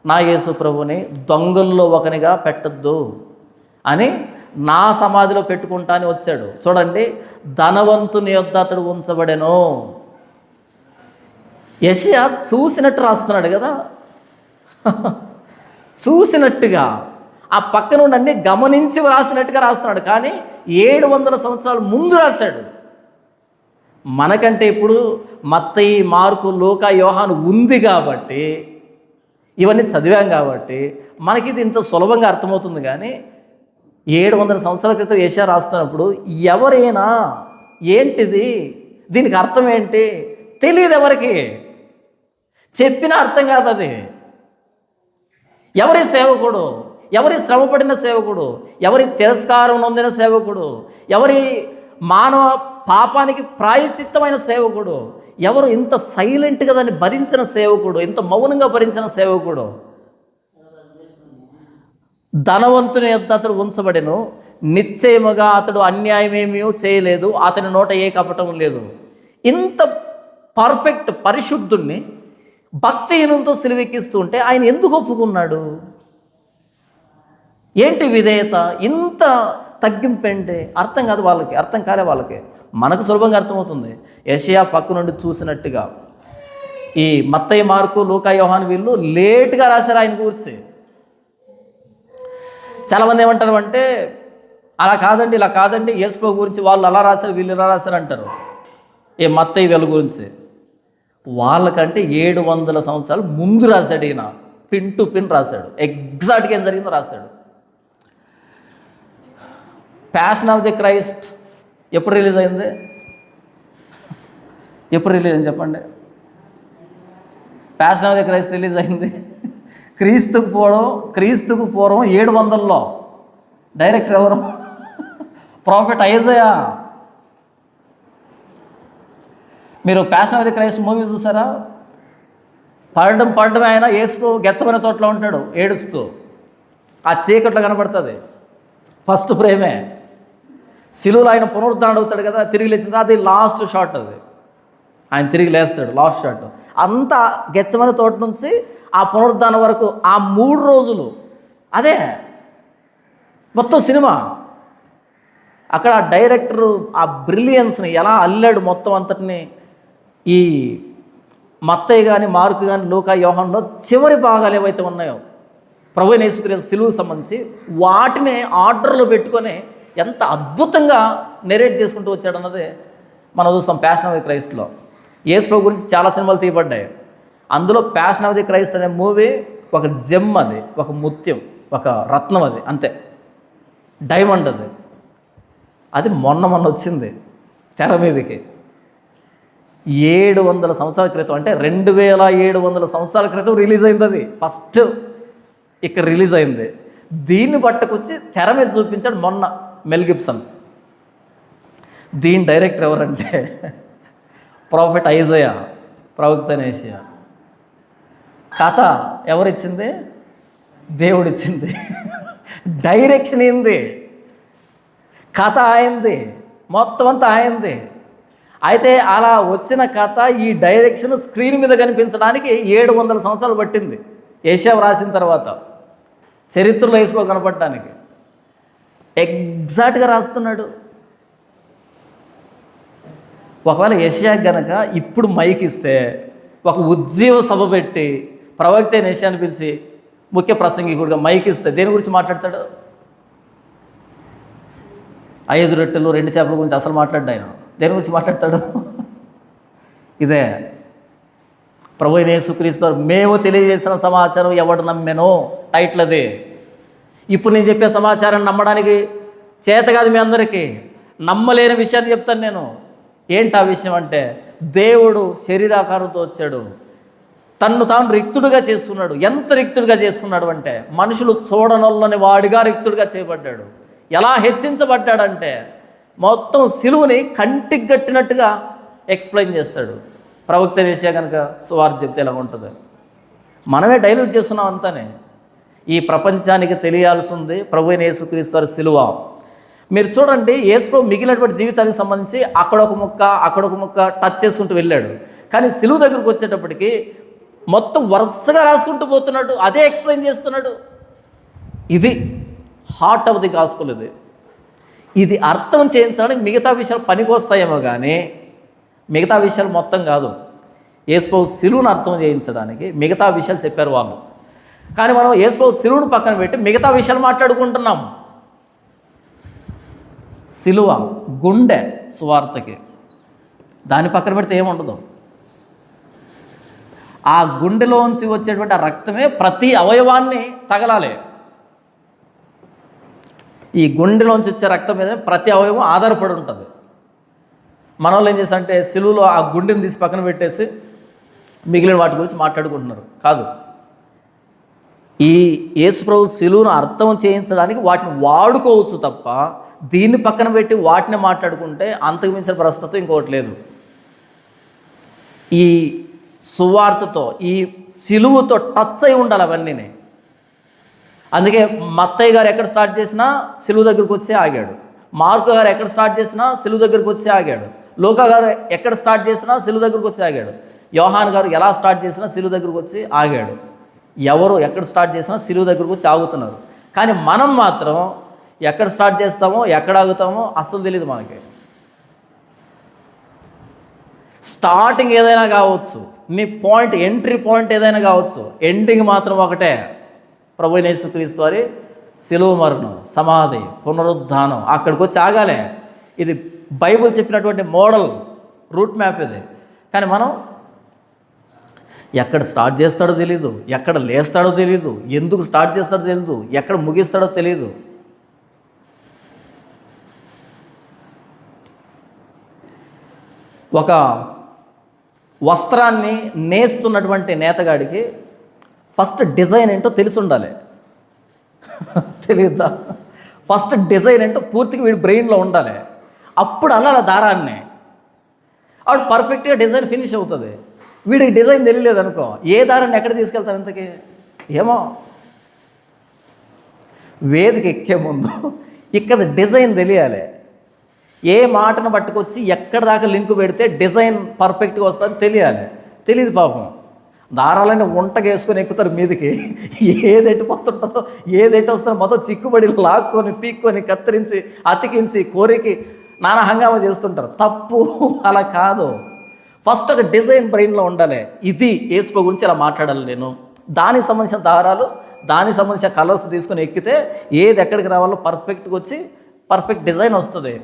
నా యేసు ప్రభువుని దొంగల్లో ఒకనిగా పెట్టద్దు అని నా సమాధిలో పెట్టుకుంటా అని వచ్చాడు. చూడండి, ధనవంతుని యొద్ద అతడు ఉంచబడెను. యెషయా చూసినట్టు రాస్తున్నాడు కదా, చూసినట్టుగా ఆ పక్క నుండి అన్నీ గమనించి రాసినట్టుగా రాస్తున్నాడు. కానీ 700 సంవత్సరాల ముందు రాశాడు. మనకంటే ఇప్పుడు మత్తయి, మార్కు, లూకా, యోహాను ఉంది కాబట్టి, ఇవన్నీ చదివాం కాబట్టి మనకి ఇది ఇంత సులభంగా అర్థమవుతుంది. కానీ 700 సంవత్సరాల క్రితం యెషయా రాస్తున్నప్పుడు ఎవరైనా ఏంటిది, దీనికి అర్థం ఏంటి తెలియదు, ఎవరికి చెప్పినా అర్థం కాదు. అది ఎవరి సేవకుడు, ఎవరి శ్రమపడిన సేవకుడు, ఎవరి తిరస్కారం నొందిన సేవకుడు, ఎవరి మానవ పాపానికి ప్రాయశ్చిత్తమైన సేవకుడు, ఎవరు ఇంత సైలెంట్గా దాన్ని భరించిన సేవకుడు, ఇంత మౌనంగా భరించిన సేవకుడు? ధనవంతుని యొద్ద అతడు ఉంచబడెను, నిశ్చయముగా అతడు అన్యాయమేమీ చేయలేదు, అతని నోట ఏ కపటం లేదు. ఇంత పర్ఫెక్ట్ పరిశుద్ధుణ్ణి భక్తిహీనులతో సిలువెక్కిస్తూ ఉంటే ఆయన ఎందుకు ఒప్పుకున్నాడు? ఏంటి విధేయత? ఇంత తగ్గింపేంటి? అర్థం కాదు వాళ్ళకి, అర్థం కాలే వాళ్ళకి. మనకు సులభంగా అర్థమవుతుంది. యెషయా పక్క నుండి చూసినట్టుగా. ఈ మత్తయి, మార్కు, లూకా, యోహాను వీళ్ళు లేటుగా రాశారు ఆయన గురించి. చాలామంది ఏమంటారు అంటే అలా కాదండి, ఇలా కాదండి, యేసు ప్రభు గురించి వాళ్ళు అలా రాశారు, వీళ్ళు ఇలా రాశారు అంటారు. ఏ మత్తయి వీళ్ళ గురించి వాళ్ళకంటే 700 సంవత్సరాలు ముందు రాశాడు ఈయన. పిన్ టు పిన్ రాశాడు, ఎగ్జాక్ట్గా ఏం జరిగిందో రాశాడు. ప్యాషన్ ఆఫ్ ది క్రైస్ట్ ఎప్పుడు రిలీజ్ అయింది? ఎప్పుడు రిలీజ్ అయింది చెప్పండి? Passion of the Christ release అయింది క్రీస్తుకు పూర్వం 700లో. డైరెక్టర్ ఎవరు? Prophet Isaiah. మీరు passion of the Christ movie చూసారా? పడడం ఆయన యేసు గెచ్చమనే తోటలో ఉంటాడు ఏడుస్తూ, ఆ చీకట్లో కనబడుతుంది. ఫస్ట్ ఫ్రేమే శిలువలో ఆయన పునరుద్ధరణ అవుతాడు కదా, తిరిగి లేచింది, అది లాస్ట్ షాట్. అది ఆయన తిరిగి లేస్తాడు, లాస్ట్ షాట్. అంతా గెచ్చమనే తోట నుంచి ఆ పునరుద్ధరణ వరకు ఆ 3 రోజులు అదే మొత్తం సినిమా. అక్కడ ఆ డైరెక్టరు ఆ బ్రిలియన్స్ని ఎలా అల్లాడు మొత్తం అంతటిని. ఈ మత్తయి కానీ, మార్కు కానీ, లూకా, యోహానులో చివరి భాగాలు ఏవైతే ఉన్నాయో ప్రభువైన యేసుక్రీస్తు సిలువకు సంబంధించి వాటిని ఆర్డర్లో పెట్టుకొని ఎంత అద్భుతంగా నెరేట్ చేసుకుంటూ వచ్చాడన్నది మనం చూస్తాం ప్యాషన్ ఆఫ్ ది క్రైస్ట్లో. యేసు ప్రభు గురించి చాలా సినిమాలు తీయబడ్డాయి. అందులో ప్యాషన్ ఆఫ్ ది క్రైస్ట్ అనే మూవీ ఒక జెమ్, అది ఒక ముత్యం, ఒక రత్నం, అది అంతే, డైమండ్. అది మొన్న వచ్చింది తెర మీదకి. 700 సంవత్సరాల క్రితం, అంటే 2700 సంవత్సరాల క్రితం రిలీజ్ అయింది. అది ఫస్ట్ ఇక్కడ రిలీజ్ అయింది. దీన్ని పట్టుకొచ్చి తెర మీద చూపించాడు మొన్న మెల్ గిబ్సన్. దీని డైరెక్టర్ ఎవరంటే ప్రాఫెట్ ఐజయా, ప్రవక్త యెషయా. కథ ఎవరిచ్చింది? దేవుడిచ్చింది. డైరెక్షన్ ఏంది, కథ ఆయింది, మొత్తం అంతా ఆయింది. అయితే అలా వచ్చిన కథ ఈ డైరెక్షన్ స్క్రీన్ మీద కనిపించడానికి 700 సంవత్సరాలు పట్టింది యెషయా రాసిన తర్వాత చరిత్రలో యేసు కనపడటానికి. ఎగ్జాక్ట్గా రాస్తున్నాడు. ఒకవేళ యెషయా గనక ఇప్పుడు మైక్ ఇస్తే ఒక ఉజ్జీవ సభ పెట్టి ప్రవక్త అయిన యెషయాని పిలిచి ముఖ్య ప్రసంగికుడిగా మైక్ ఇస్తే దేని గురించి మాట్లాడతాడు? 5 రొట్టెలు 2 చేపల గురించి అసలు మాట్లాడ్డా ఆయన. దేని గురించి మాట్లాడతాడు? ఇదే ప్రభు అయిన యేసుక్రీస్తు మేము తెలియజేసిన సమాచారం ఎవడు నమ్మెనో టైటిల్ అదే. ఇప్పుడు నేను చెప్పే సమాచారాన్ని నమ్మడానికి చేత కాదు మీ అందరికీ. నమ్మలేని విషయాన్ని చెప్తాను నేను. ఏంటి ఆ విషయం అంటే, దేవుడు శరీరాకారంతో వచ్చాడు, తన్ను తాను రిక్తుడిగా చేస్తున్నాడు. ఎంత రిక్తుడిగా చేస్తున్నాడు అంటే, మనుషులు చూడనొల్లని వాడిగా రిక్తుడిగా చేయబడ్డాడు. ఎలా హెచ్చించబడ్డాడంటే మొత్తం సిలువని కంటికి గట్టినట్టుగా ఎక్స్ప్లెయిన్ చేస్తాడు. ప్రవక్త యెషయా కనుక సువార్త చెప్తే ఎలా ఉంటుంది? మనమే డైల్యూట్ చేస్తున్నాం అంతానే. ఈ ప్రపంచానికి తెలియాల్సింది ప్రభు అయిన యేసుక్రీస్తు వారి సిలువ. మీరు చూడండి, యేసు ప్రభు మిగిలినటువంటి జీవితానికి సంబంధించి అక్కడొక ముక్క టచ్ చేసుకుంటూ వెళ్ళాడు. కానీ సిలువ దగ్గరకు వచ్చేటప్పటికి మొత్తం వరుసగా రాసుకుంటూ పోతున్నాడు. అదే ఎక్స్ప్లెయిన్ చేస్తున్నాడు. ఇది హార్ట్ ఆఫ్ ది గాస్పుల్. ఇది అర్థం చేయించడానికి మిగతా విషయాలు పనికొస్తాయేమో కానీ మిగతా విషయాలు మొత్తం కాదు. యేసు ప్రభు సిలువను అర్థం చేయించడానికి మిగతా విషయాలు చెప్పారు వాళ్ళు. కానీ మనం యేసు ప్రభు సిలువను పక్కన పెట్టి మిగతా విషయాలు మాట్లాడుకుంటున్నాం. సిలువ గుండె సువార్తకి, దాని పక్కన పెడితే ఏముండదు. ఆ గుండెలోంచి వచ్చేటువంటి ఆ రక్తమే ప్రతి అవయవాన్ని తగలాలి. ఈ గుండెలోంచి వచ్చే రక్తం మీద ప్రతి అవయవం ఆధారపడి ఉంటుంది. మన వాళ్ళు ఏం చేస్తారంటే సిలువలో ఆ గుండెని తీసి పక్కన పెట్టేసి మిగిలిన వాటి గురించి మాట్లాడుకుంటున్నారు. కాదు, ఈ యేసు ప్రభు సిలువను అర్థం చేయించడానికి వాటిని వాడుకోవచ్చు తప్ప దీన్ని పక్కన పెట్టి వాటిని మాట్లాడుకుంటే అంతకు మించిన భ్రష్టత్వం ఇంకోటి లేదు. ఈ సువార్తతో ఈ సిలువతో టచ్ అయి ఉండాలి అవన్నీ. అందుకే మత్తయ్య గారు ఎక్కడ స్టార్ట్ చేసినా సిలువ దగ్గరకు వచ్చి ఆగాడు. మార్కు గారు ఎక్కడ స్టార్ట్ చేసినా సిలువ దగ్గరకు వచ్చి ఆగాడు. లూకా గారు ఎక్కడ స్టార్ట్ చేసినా సిలువ దగ్గరకు వచ్చి ఆగాడు. యోహాన్ గారు ఎలా స్టార్ట్ చేసినా సిలువ దగ్గరకు వచ్చి ఆగాడు. ఎవరు ఎక్కడ స్టార్ట్ చేసినా సిలువ దగ్గరకు వచ్చి ఆగుతున్నారు. కానీ మనం మాత్రం ఎక్కడ స్టార్ట్ చేస్తామో ఎక్కడ ఆగుతామో అస్సలు తెలియదు మనకి. స్టార్టింగ్ ఏదైనా కావచ్చు, నీ పాయింట్ ఎంట్రీ పాయింట్ ఏదైనా కావచ్చు, ఎండింగ్ మాత్రం ఒకటే, ప్రభు అయిన యేసుక్రీస్తు వారి సిలువ మరణం, సమాధి, పునరుద్ధానం. అక్కడికి వచ్చి ఆగాలే. ఇది బైబిల్ చెప్పినటువంటి మోడల్ రూట్ మ్యాప్ ఇది. కానీ మనం ఎక్కడ స్టార్ట్ చేస్తాడో తెలీదు, ఎక్కడ లేస్తాడో తెలీదు, ఎందుకు స్టార్ట్ చేస్తాడో తెలీదు, ఎక్కడ ముగిస్తాడో తెలీదు. ఒక వస్త్రాన్ని నేస్తున్నటువంటి నేతగాడికి ఫస్ట్ డిజైన్ ఏంటో తెలిసి ఉండాలి. తెలియద్దా? ఫస్ట్ డిజైన్ ఏంటో పూర్తిగా వీడి బ్రెయిన్లో ఉండాలి. అప్పుడు అలా దారాన్ని ఆవిడ పర్ఫెక్ట్గా డిజైన్ ఫినిష్ అవుతుంది. వీడికి డిజైన్ తెలియలేదు అనుకో, ఏ దారాన్ని ఎక్కడ తీసుకెళ్తాం ఇంతకీ? ఏమో. వేదిక ఎక్కే ముందు ఇక్కడ డిజైన్ తెలియాలి. ఏ మాటను పట్టుకొచ్చి ఎక్కడ దాకా లింకు పెడితే డిజైన్ పర్ఫెక్ట్గా వస్తుందని తెలియాలి. తెలియదు పాపం. దారాలన్నీ వంటగేసుకొని ఎక్కుతారు మీదికి. ఏది ఎట్టిపోతుంటుందో ఏది ఎట్టి వస్తుందో మొత్తం చిక్కుబడి లాక్కొని పీక్కొని కత్తిరించి అతికించి కోరికి నానా హంగామా చేస్తుంటారు. తప్పు, అలా కాదు. ఫస్ట్ ఒక డిజైన్ బ్రెయిన్లో ఉండాలి. ఇది యేసు గురించి ఇలా మాట్లాడాలి నేను. దానికి సంబంధించిన దారాలు, దానికి సంబంధించిన కలర్స్ తీసుకొని ఎక్కితే ఏది ఎక్కడికి రావాలో పర్ఫెక్ట్గా వచ్చి పర్ఫెక్ట్ డిజైన్ వస్తుంది.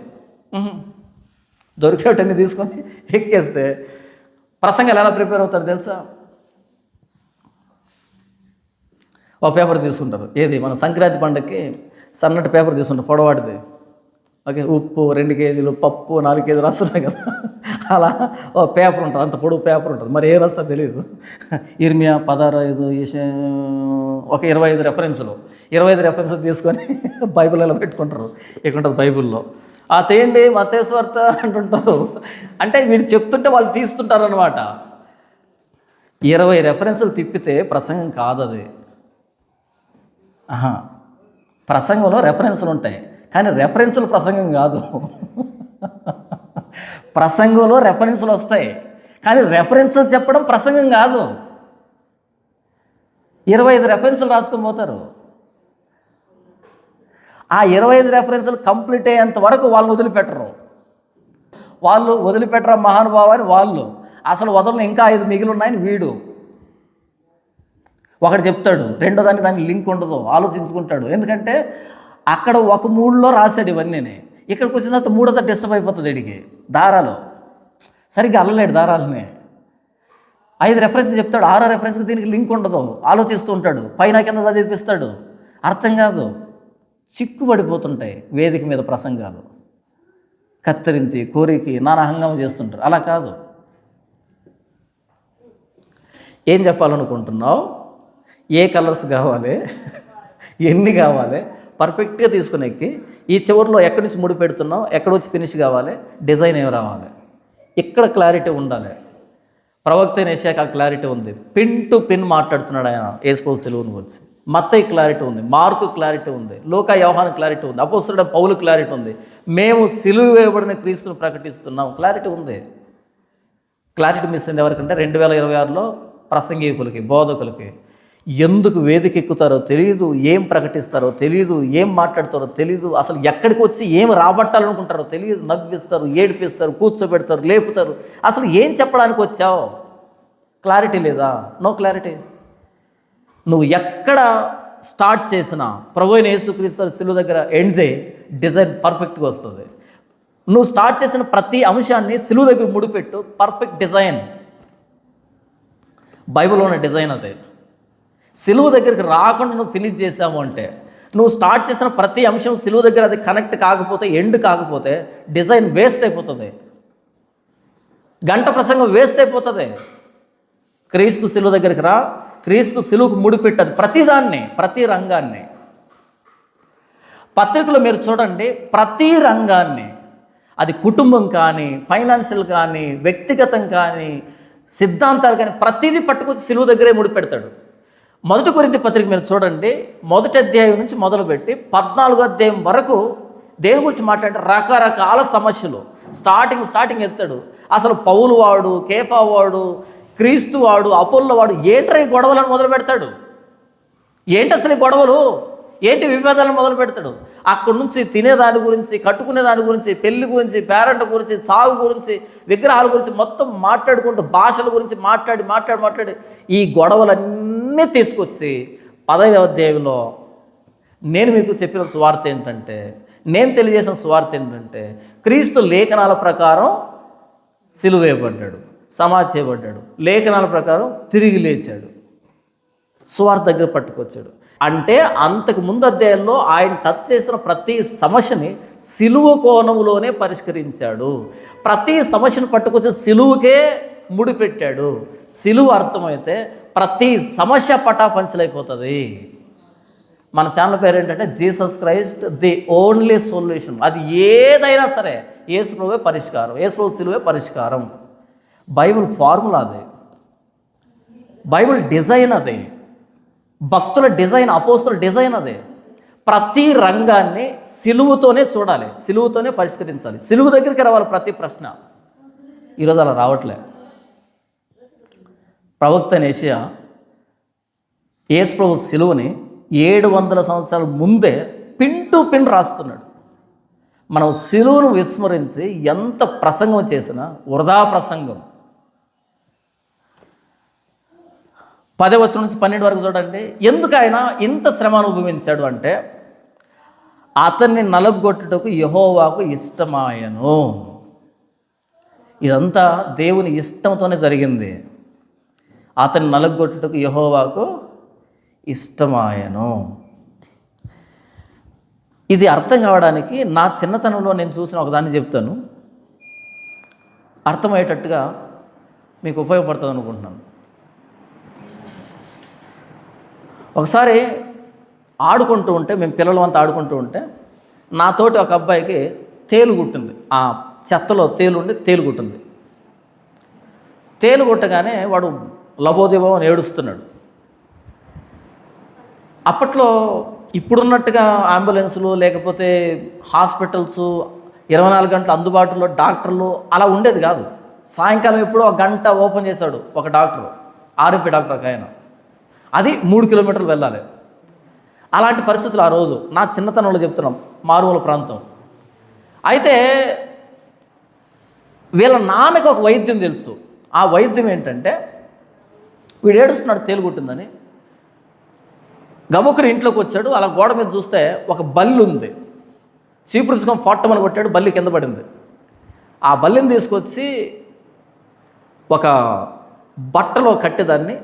దొరికేటన్ని తీసుకొని ఎక్కేస్తే ప్రసంగాలు ఎలా ప్రిపేర్ అవుతారు తెలుసా? ఒక పేపర్ తీసుకుంటారు. ఏది మన సంక్రాంతి పండుగకి సన్నటి పేపర్ తీసుకుంటారు, పొడవాటిది. ఓకే, ఉప్పు 2 కేజీలు, పప్పు 4 కేజీలు రాస్తున్నాయి కదా, అలా ఒక పేపర్ ఉంటుంది, అంత పొడుగు పేపర్ ఉంటుంది. మరి ఏ రాస్తారో తెలియదు. ఇర్మియా 16 ఒక 25 రెఫరెన్సులు, 25 రెఫరెన్సులు తీసుకొని బైబిల్ ఎలా పెట్టుకుంటారు. ఇక్కడ ఉంటుంది బైబిల్లో. ఆ తేయండి మత్తయి సువార్త అంటుంటారు. అంటే వీడు చెప్తుంటే వాళ్ళు తీస్తుంటారు అనమాట. 20 రెఫరెన్సులు తిప్పితే ప్రసంగం కాదు అది. ప్రసంగంలో రెఫరెన్సులు ఉంటాయి, కానీ రెఫరెన్సులు ప్రసంగం కాదు. ప్రసంగంలో రెఫరెన్స్లు వస్తాయి, కానీ రెఫరెన్స్లు చెప్పడం ప్రసంగం కాదు. 25 రెఫరెన్స్లు రాసుకొని పోతారు. ఆ 25 రెఫరెన్స్లు కంప్లీట్ అయ్యేంత వరకు వాళ్ళు వదిలిపెట్టరు. వాళ్ళు వదిలిపెట్టరా మహానుభావ అని వాళ్ళు, అసలు వదలని ఇంకా 5 మిగిలి ఉన్నాయని వీడు ఒకటి చెప్తాడు, రెండో దానికి లింక్ ఉండదు, ఆలోచించుకుంటాడు. ఎందుకంటే అక్కడ ఒక మూడులో రాశాడు ఇవన్నీ, ఇక్కడికి వచ్చిన తర్వాత మూడోది డిస్టర్బ్ అయిపోతుంది. వీడికి దారాలు సరిగ్గా అల్లలేడు, దారాలని 5 రెఫరెన్స్ చెప్తాడు, 6వ రెఫరెన్స్కి దీనికి లింక్ ఉండదు, ఆలోచిస్తూ ఉంటాడు, పైన కింద చదివిపిస్తాడు, అర్థం కాదు. చిక్కుపడిపోతుంటాయి వేదిక మీద ప్రసంగాలు, కత్తిరించి కోరికి నానా హంగామా చేస్తుంటారు. అలా కాదు. ఏం చెప్పాలనుకుంటున్నావు, ఏ కలర్స్ కావాలి, ఎన్ని కావాలి, పర్ఫెక్ట్గా తీసుకుని ఎక్కి ఈ చివరిలో ఎక్కడి నుంచి ముడి పెడుతున్నావు, ఎక్కడ వచ్చి ఫినిష్ కావాలి, డిజైన్ ఏమి రావాలి, ఇక్కడ క్లారిటీ ఉండాలి. ప్రవక్త అయిన యెషయాకు ఆ క్లారిటీ ఉంది. పిన్ టు పిన్ మాట్లాడుతున్నాడు ఆయన యేసుప్రభు సిలువను గురించి. మత్తయి క్లారిటీ ఉంది, మార్కు క్లారిటీ ఉంది, లూకా యోహాను క్లారిటీ ఉంది, అపోస్తలుడైన పౌలు క్లారిటీ ఉంది. మేము సిలువ వేయబడిన క్రీస్తును ప్రకటిస్తున్నాం, క్లారిటీ ఉంది. క్లారిటీ మిస్ అయింది ఎవరికంటే 2026లో ప్రసంగికులకి, బోధకులకి. ఎందుకు వేదిక ఎక్కుతారో తెలియదు, ఏం ప్రకటిస్తారో తెలియదు, ఏం మాట్లాడతారో తెలియదు, అసలు ఎక్కడికి వచ్చి ఏం రాబట్టాలనుకుంటారో తెలియదు. నవ్విస్తారు, ఏడిపిస్తారు, కూర్చోబెడతారు, లేపుతారు. అసలు ఏం చెప్పడానికి వచ్చావు? క్లారిటీ లేదా? No clarity. నువ్వు ఎక్కడ స్టార్ట్ చేసినా ప్రభువైన యేసుక్రీస్తు సిలువ దగ్గర ఎండ్ చేయి, డిజైన్ పర్ఫెక్ట్గా వస్తుంది. నువ్వు స్టార్ట్ చేసిన ప్రతి అంశాన్ని సిలువ దగ్గర ముడిపెట్టు, పర్ఫెక్ట్ డిజైన్. బైబిల్లో ఉన్న డిజైన్ అదే. సిలువ దగ్గరికి రాకుండా నువ్వు ఫినిష్ చేసావు అంటే, నువ్వు స్టార్ట్ చేసిన ప్రతి అంశం సిలువ దగ్గర అది కనెక్ట్ కాకపోతే, ఎండ్ కాకపోతే డిజైన్ వేస్ట్ అయిపోతుంది, గంట ప్రసంగం వేస్ట్ అయిపోతుంది. క్రీస్తు సిలువ దగ్గరికి రా, క్రీస్తు సిలువకు ముడిపెట్టదు ప్రతిదాన్ని, ప్రతి రంగాన్ని. పత్రికలో మీరు చూడండి, ప్రతి రంగాన్ని, అది కుటుంబం కానీ, ఫైనాన్షియల్ కానీ, వ్యక్తిగతం కానీ, సిద్ధాంతాలు కానీ, ప్రతిదీ పట్టుకొచ్చి సిలువ దగ్గరే ముడిపెడతాడు. 1 కొరింథీ పత్రిక మీరు చూడండి, 1వ అధ్యాయం నుంచి మొదలుపెట్టి 14వ అధ్యాయం వరకు దేని గురించి మాట్లాడితే రకరకాల సమస్యలు స్టార్టింగ్ ఎత్తాడు. అసలు పౌలు వాడు, కేఫా వాడు, క్రీస్తు వాడు, అపోల్లో వాడు, ఏంట్రా ఈ గొడవలను మొదలు పెడతాడు. ఏంటి అసలు ఈ గొడవలు, ఏంటి విభేదాలను మొదలు పెడతాడు. అక్కడి నుంచి తినేదాని గురించి, కట్టుకునే దాని గురించి, పెళ్లి గురించి, పేరెంట్ గురించి, చావు గురించి, విగ్రహాల గురించి మొత్తం మాట్లాడుకుంటూ భాషల గురించి మాట్లాడి ఈ గొడవలన్నీ తీసుకొచ్చి 10వ అధ్యాయంలో నేను మీకు చెప్పిన సువార్త ఏంటంటే, నేను తెలియజేసిన సువార్త ఏంటంటే, క్రీస్తు లేఖనాల ప్రకారం సిలువ వేయబడ్డాడు, సమాధి చేయబడ్డాడు, లేఖనాల ప్రకారం తిరిగి లేచాడు, సువార్త దగ్గర పట్టుకొచ్చాడు. అంటే అంతకు ముందు అధ్యాయంలో ఆయన టచ్ చేసిన ప్రతి సమస్యని సిలువ కోణంలోనే పరిష్కరించాడు. ప్రతి సమస్యను పట్టుకొచ్చి సిలువకే ముడిపెట్టాడు. సిలువ అర్థమైతే ప్రతి సమస్య పటాపంచలైపోతుంది. మన ఛానల్ పేరు ఏంటంటే Jesus Christ the only solution. అది ఏదైనా సరే యేసు ప్రభువే పరిష్కారం, యేసు ప్రభు సిలువే పరిష్కారం. బైబిల్ ఫార్ములా అదే, బైబిల్ డిజైన్ అదే, భక్తుల డిజైన్, అపోస్తుల డిజైన్ అదే. ప్రతి రంగాన్ని సిలువతోనే చూడాలి, సిలువతోనే పరిష్కరించాలి, సిలువ దగ్గరికి రావాలి ప్రతి ప్రశ్న. ఈరోజు అలా రావట్లే. ప్రవక్త యెషయా యేసు ప్రభు సిలువని 700 సంవత్సరాల ముందే పిన్ టు పిన్ రాస్తున్నాడు. మనం సిలువను విస్మరించి ఎంత ప్రసంగం చేసినా వృధా ప్రసంగం. 10వ వచనం నుంచి 12 వరకు చూడండి. ఎందుకు ఆయన ఇంత శ్రమ అనుభవించాడు అంటే, అతన్ని నలగొట్టుటకు యెహోవాకు ఇష్టమాయను. ఇదంతా దేవుని ఇష్టంతోనే జరిగింది. అతన్ని నలగొట్టుటకు యెహోవాకు ఇష్టమాయను. ఇది అర్థం కావడానికి నా చిన్నతనంలో నేను చూసిన ఒకదాన్ని చెప్తాను, అర్థమయ్యేటట్టుగా మీకు ఉపయోగపడుతుంది అనుకుంటున్నాను. ఒకసారి ఆడుకుంటూ ఉంటే, మేము పిల్లలంతా ఆడుకుంటూ ఉంటే, నాతోటి ఒక అబ్బాయికి తేలు కుట్టింది. ఆ చెత్తలో తేలు కుట్టింది. తేలు కుట్టగానే వాడు లబోదిబో అని ఏడుస్తున్నాడు. అప్పట్లో ఇప్పుడున్నట్టుగా అంబులెన్సులు లేకపోతే హాస్పిటల్స్ 24 గంటలు అందుబాటులో డాక్టర్లు అలా ఉండేది కాదు. సాయంకాలం ఎప్పుడో ఒక గంట ఓపెన్ చేశాడు ఒక డాక్టరు, ఆర్ఎంపీ డాక్టర్ ఒక ఆయన. అది 3 కిలోమీటర్లు వెళ్ళాలి. అలాంటి పరిస్థితులు ఆ రోజు. నా చిన్నతనంలో చెప్తున్నాం, మారుమూల ప్రాంతం. అయితే వీళ్ళ నాన్నకి ఒక వైద్యం తెలుసు. ఆ వైద్యం ఏంటంటే, వీడు ఏడుస్తున్నాడు తేలుగుట్టిందని. గబుక్కుని ఇంట్లోకి వచ్చాడు. అలా గోడ మీద చూస్తే ఒక బల్లి ఉంది. చీపురుచుకొని పొట్టమని కొట్టాడు, బల్లి కింద పడింది. ఆ బల్లిని తీసుకొచ్చి ఒక బట్టలో కట్టేదాన్ని,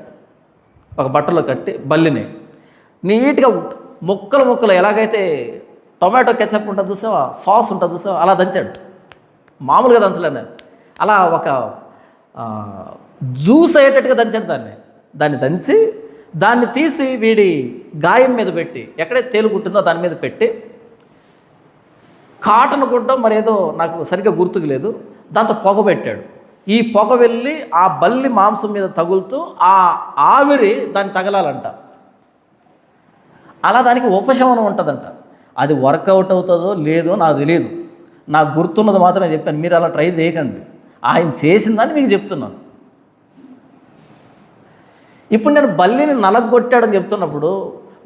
ఒక బట్టలో కట్టి బల్లిని నీట్గా ముక్కలు ఎలాగైతే టొమాటో కెచప్ ఉంటుంది చూసావా, సాస్ ఉంటుంది చూసావా, అలా దంచాడు. మామూలుగా దంచలేను, అలా ఒక జ్యూస్ అయ్యేటట్టుగా దంచాడు దాన్ని దంచి దాన్ని తీసి వీడి గాయం మీద పెట్టి, ఎక్కడైతే తేలుగుంటుందో దాని మీద పెట్టి, కాటన్ గుడ్డ మరేదో నాకు సరిగ్గా గుర్తుకు లేదు, దాంతో పొగ పెట్టాడు. ఈ పొగ వెళ్ళి ఆ బల్లి మాంసం మీద తగులుతూ ఆ ఆవిరి దాన్ని తగలాలంట. అలా దానికి ఉపశమనం ఉంటుందంట. అది వర్కౌట్ అవుతుందో లేదో నాకు తెలియదు. నాకు గుర్తున్నది మాత్రం చెప్పాను. మీరు అలా ట్రై చేయకండి. ఆయన చేసిందని మీకు చెప్తున్నాను. ఇప్పుడు నేను బల్లిని నలగొట్టాడని చెప్తున్నప్పుడు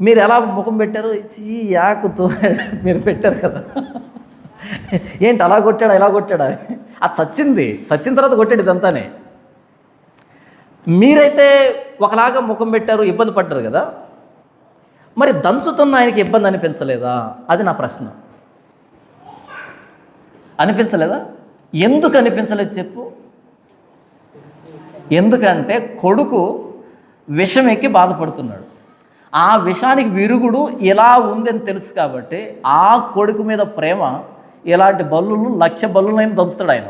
మీరు ఎలా ముఖం పెట్టారు? యాకుతో మీరు పెట్టారు కదా, ఏంటి అలా కొట్టాడా ఇలా కొట్టాడా? అది చచ్చిన తర్వాత కొట్టాడు ఇదంతానే. మీరైతే ఒకలాగా ముఖం పెట్టారు, ఇబ్బంది పడ్డారు కదా. మరి దంచుతున్న ఆయనకి ఇబ్బంది అనిపించలేదా? అది నా ప్రశ్న. అనిపించలేదా? ఎందుకు అనిపించలేదు చెప్పు? ఎందుకంటే కొడుకు విషం ఎక్కి బాధపడుతున్నాడు. ఆ విషానికి విరుగుడు ఇలా ఉందని తెలుసు కాబట్టి ఆ కొడుకు మీద ప్రేమ ఇలాంటి బల్లులు 1,00,000 బల్లులైనా దంచుతాడు ఆయన.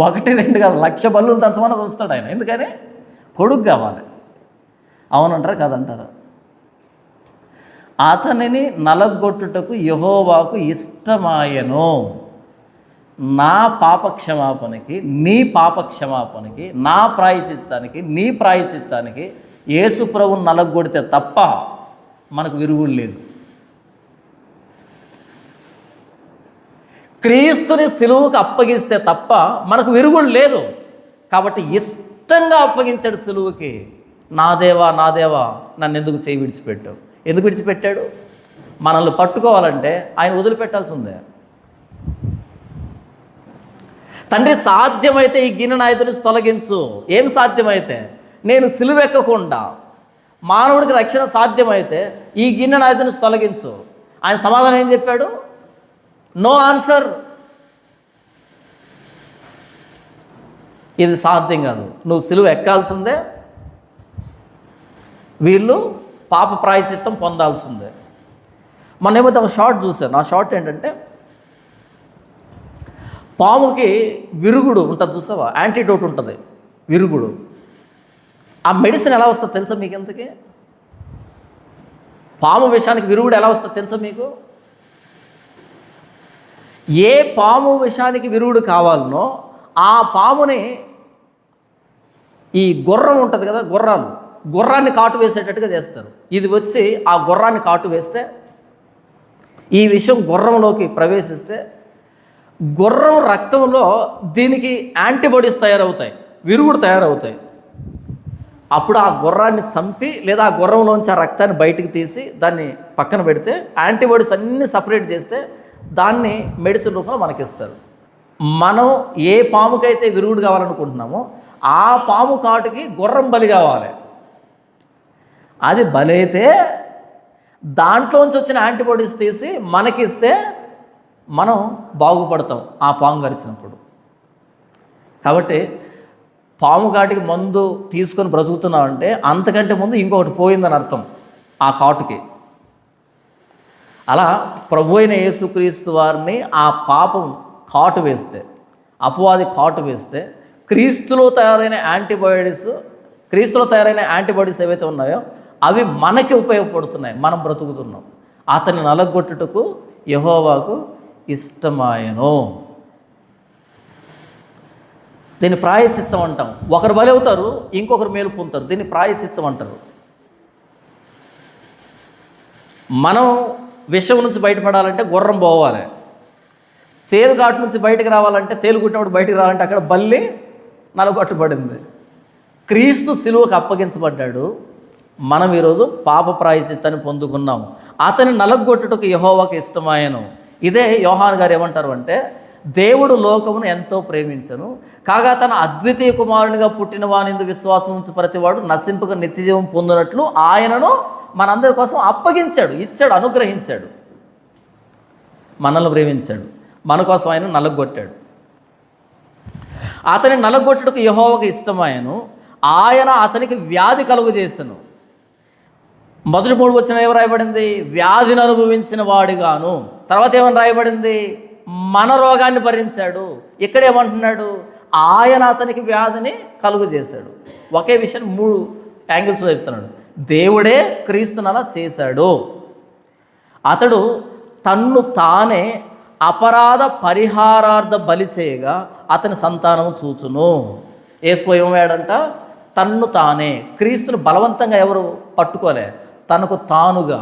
1, 2 కాదు, 1,00,000 బల్లులు దంచమని దంచుతాడు ఆయన. ఎందుకని? కొడుకు కావాలి. అవునంటారా కాదంటారా? అతనిని నలగొట్టుటకు యెహోవాకు ఇష్టమాయెను. నా పాపక్షమాపణకి, నీ పాపక్షమాపణకి, నా ప్రాయచిత్తానికి, నీ ప్రాయచిత్తానికి యేసు ప్రభువుని నలగొడితే తప్ప మనకు విరుగుడు లేదు. క్రీస్తుని సిలువుకు అప్పగిస్తే తప్ప మనకు విరుగుడు లేదు. కాబట్టి ఇష్టంగా అప్పగించాడు సిలువుకి. నా దేవా నన్ను ఎందుకు చేయి విడిచిపెట్టావు? ఎందుకు విడిచిపెట్టాడు? మనల్ని పట్టుకోవాలంటే ఆయన వదిలిపెట్టాల్సిందే. తండ్రి సాధ్యమైతే ఈ గిన్నె నా ఎదుట నుంచి తొలగించు. ఏం సాధ్యమైతే? నేను సిలువెక్కకుండా మానవుడికి రక్షణ సాధ్యమైతే ఈ గిన్నె నా ఎదుట నుంచి తొలగించు. ఆయన సమాధానం ఏం చెప్పాడు? No answer. ఇది సాధ్యం కాదు, నువ్వు సిలువ ఎక్కాల్సిందే, వీళ్ళు పాప ప్రాయచిత్తం పొందాల్సిందే. మొన్నేమైతే ఒక షార్ట్ చూశాను. ఆ షార్ట్ ఏంటంటే, పాముకి విరుగుడు ఉంటుంది చూసావా, యాంటీడోట్ ఉంటుంది విరుగుడు. ఆ మెడిసిన్ ఎలా వస్తుందో తెలుసా మీకు? ఎంతకీ పాము విషానికి విరుగుడు ఎలా వస్తుందో తెలుసా మీకు? ఏ పాము విషానికి విరుగుడు కావాలనో ఆ పాముని ఈ గుర్రం ఉంటుంది కదా, గుర్రాన్ని కాటు వేసేటట్టుగా చేస్తారు. ఇది వచ్చి ఆ గుర్రాన్ని కాటు వేస్తే, ఈ విషయం గుర్రంలోకి ప్రవేశిస్తే గుర్రం రక్తంలో దీనికి యాంటీబాడీస్ తయారవుతాయి, విరుగుడు తయారవుతాయి. అప్పుడు ఆ గుర్రాన్ని చంపి లేదా ఆ గుర్రంలోంచి ఆ రక్తాన్ని బయటికి తీసి దాన్ని పక్కన పెడితే యాంటీబాడీస్ అన్నీ సపరేట్ చేస్తే దాన్ని మెడిసిన్ రూపంలో మనకిస్తారు. మనం ఏ పాముకైతే విరుగుడు కావాలనుకుంటున్నామో ఆ పాము కాటుకి గుర్రం బలి కావాలి. అది బలైతే దాంట్లోంచి వచ్చిన యాంటీబాడీస్ తీసి మనకిస్తే మనం బాగుపడతాం ఆ పాము కరిచినప్పుడు. కాబట్టి పాము కాటికి మందు తీసుకొని బ్రతుకుతున్నామంటే అంతకంటే ముందు ఇంకొకటి పోయిందని అర్థం ఆ కాటుకి. అలా ప్రభు అయిన యేసుక్రీస్తు వారిని ఆ పాపం కాటు వేస్తే, అపవాది కాటు వేస్తే, క్రీస్తులో తయారైన యాంటీబాడీస్ ఏవైతే ఉన్నాయో అవి మనకి ఉపయోగపడుతున్నాయి, మనం బ్రతుకుతున్నాం. అతన్ని నలగొట్టుటకు యెహోవాకు ఇష్టమాయెను. దీన్ని ప్రాయచిత్తం అంటాం. ఒకరు బలి అవుతారు, ఇంకొకరు మేలు పొందుతారు. దీన్ని ప్రాయచిత్తం అంటారు. మనం విషయం నుంచి బయటపడాలంటే గుర్రం పోవాలి, తేలుగాటు నుంచి బయటికి రావాలంటే, తేలుగుట్టినప్పుడు బయటికి రావాలంటే అక్కడ బల్లి నలగొట్టబడింది. క్రీస్తు సిలువకు అప్పగించబడ్డాడు. మనం ఈరోజు పాప ప్రాయశ్చిత్తాన్ని పొందుకున్నాం. అతని నలగొట్టుటకు యెహోవాకు ఇష్టమాయెను. ఇదే యోహాను గారు ఏమంటారు అంటే, దేవుడు లోకమును ఎంతో ప్రేమించెను, కాగా తన అద్వితీయ కుమారునిగా పుట్టిన వానిందు విశ్వాసం ఉంచి ప్రతివాడు నశింపక నిత్యజీవం పొందినట్లు ఆయనను మనందరి కోసం అప్పగించాడు, ఇచ్చాడు, అనుగ్రహించాడు. మనల్ని ప్రేమించాడు, మన కోసం ఆయన నలగొట్టాడు. అతని నలగొట్టుటకు యెహోవాకు ఇష్టమాయెను, ఆయన అతనికి వ్యాధి కలుగజేసెను. మొదటి 3 వచనం ఏం రాయబడింది? వ్యాధిని అనుభవించిన వాడిగాను. తర్వాత ఏమని రాయబడింది? మన రోగాన్ని భరించాడు. ఇక్కడ ఏమంటున్నాడు? ఆయన అతనికి వ్యాధిని కలుగజేశాడు. ఒకే విషయం 3 యాంగిల్స్లో చెప్తున్నాడు. దేవుడే క్రీస్తుని అలా చేశాడు. అతడు తన్ను తానే అపరాధ పరిహారార్థ బలి చేయగా అతని సంతానం చూచును. ఏసిపోయేవాడంట తన్ను తానే. క్రీస్తుని బలవంతంగా ఎవరు పట్టుకోలే, తనకు తానుగా.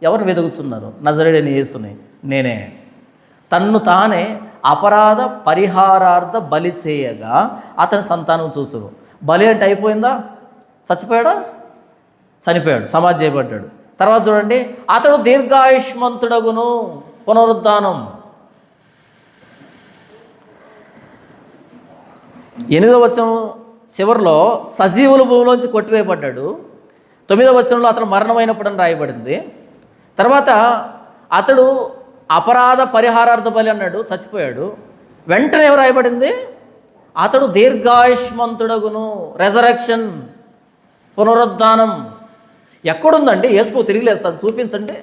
ఎవరు వెదుగుతున్నారు? నజరేయుడైన యేసుని. నేనే. తన్ను తానే అపరాధ పరిహారార్థ బలి చేయగా అతని సంతానం చూచును. బలి అంటే అయిపోయిందా? చచ్చిపోయాడా? చనిపోయాడు, సమాధి చేయబడ్డాడు. తర్వాత చూడండి, అతడు దీర్ఘాయుష్మంతుడగును. పునరుద్ధానం. 8వ వచనం చివరిలో సజీవుల భూమిలోంచి కొట్టివేయబడ్డాడు. 9వ వచనంలో అతను మరణమైనప్పుడు అని రాయబడింది. తర్వాత అతడు అపరాధ పరిహారార్థ బలి అన్నాడు, చచ్చిపోయాడు. వెంటనే ఏం రాయబడింది? అతడు దీర్ఘాయుష్మంతుడగును. రెజరక్షన్, పునరుద్ధానం. ఎక్కడుందండి? యేసు తిరిగి లేస్తాడు, చూపించండి.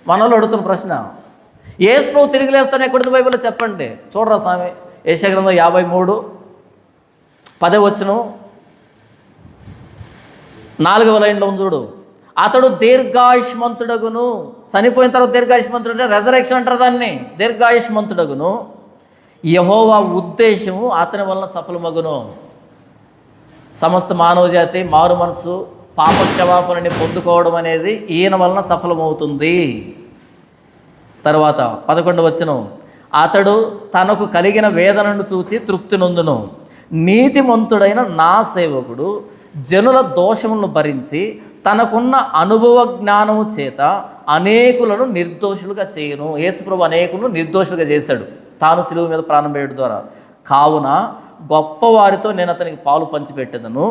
మనలో అడుగుతున్న ప్రశ్న, యేసు తిరిగి లేస్తాను ఎక్కడుంది బైబిల్లో చెప్పండి. చూడరా స్వామి, యెషయా గ్రంథం 53 10వ వచనం 4వ లైన్లో ఉంది చూడు. అతడు దీర్ఘాయుష్మంతుడగును. చనిపోయిన తర్వాత దీర్ఘాయుష్మంతుడు అంటే రెజరెక్షన్ అంటారు దాన్ని. దీర్ఘాయుష్మంతుడగును. యెహోవా ఉద్దేశము అతని వలన సఫలమగును. సమస్త మానవ జాతి మారు మనసు పాపక్షమాపణని పొందుకోవడం అనేది ఈయన వలన సఫలమవుతుంది. తర్వాత 11వ వచనం, అతడు తనకు కలిగిన వేదనను చూచి తృప్తి నొందును. నీతిమంతుడైన నా సేవకుడు జనుల దోషములను భరించి తనకున్న అనుభవ జ్ఞానము చేత అనేకులను నిర్దోషులుగా చేయను. యేసుప్రభు అనేకులను నిర్దోషులుగా చేశాడు తాను సిలువ మీద ప్రాణం వేయడం ద్వారా. కావున గొప్పవారితో నేను అతనికి పాలు పంచిపెట్టేదను,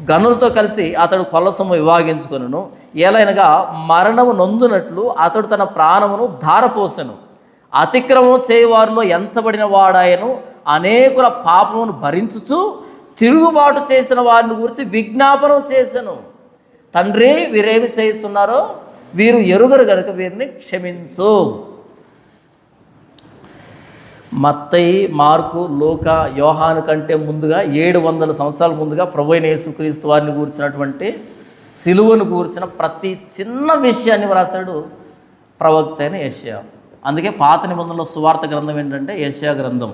గనులతో కలిసి అతడు కొల్లసొమ్ము విభాగించుకొనును. ఏలైనగా మరణము నొందునట్లు అతడు తన ప్రాణమును ధారపోసెను. అతిక్రమం చేయవారిలో ఎంచబడిన వాడాయను. అనేకుల పాపమును భరించుచు తిరుగుబాటు చేసిన వారిని గురించి విజ్ఞాపనం చేసెను. తండ్రి, వీరేమి చేస్తున్నారో వీరు ఎరుగరు గనుక వీరిని క్షమించు. మత్తయి, మార్కు, లూకా, యోహాను కంటే ముందుగా 700 సంవత్సరాల ముందుగా ప్రభువైన యేసుక్రీస్తు వారిని గూర్చినటువంటి సిలువను గూర్చిన ప్రతి చిన్న విషయాన్ని వ్రాసాడు ప్రవక్త అయిన యెషయా. అందుకే పాత నిబంధనలో సువార్త గ్రంథం ఏంటంటే యెషయా గ్రంథం.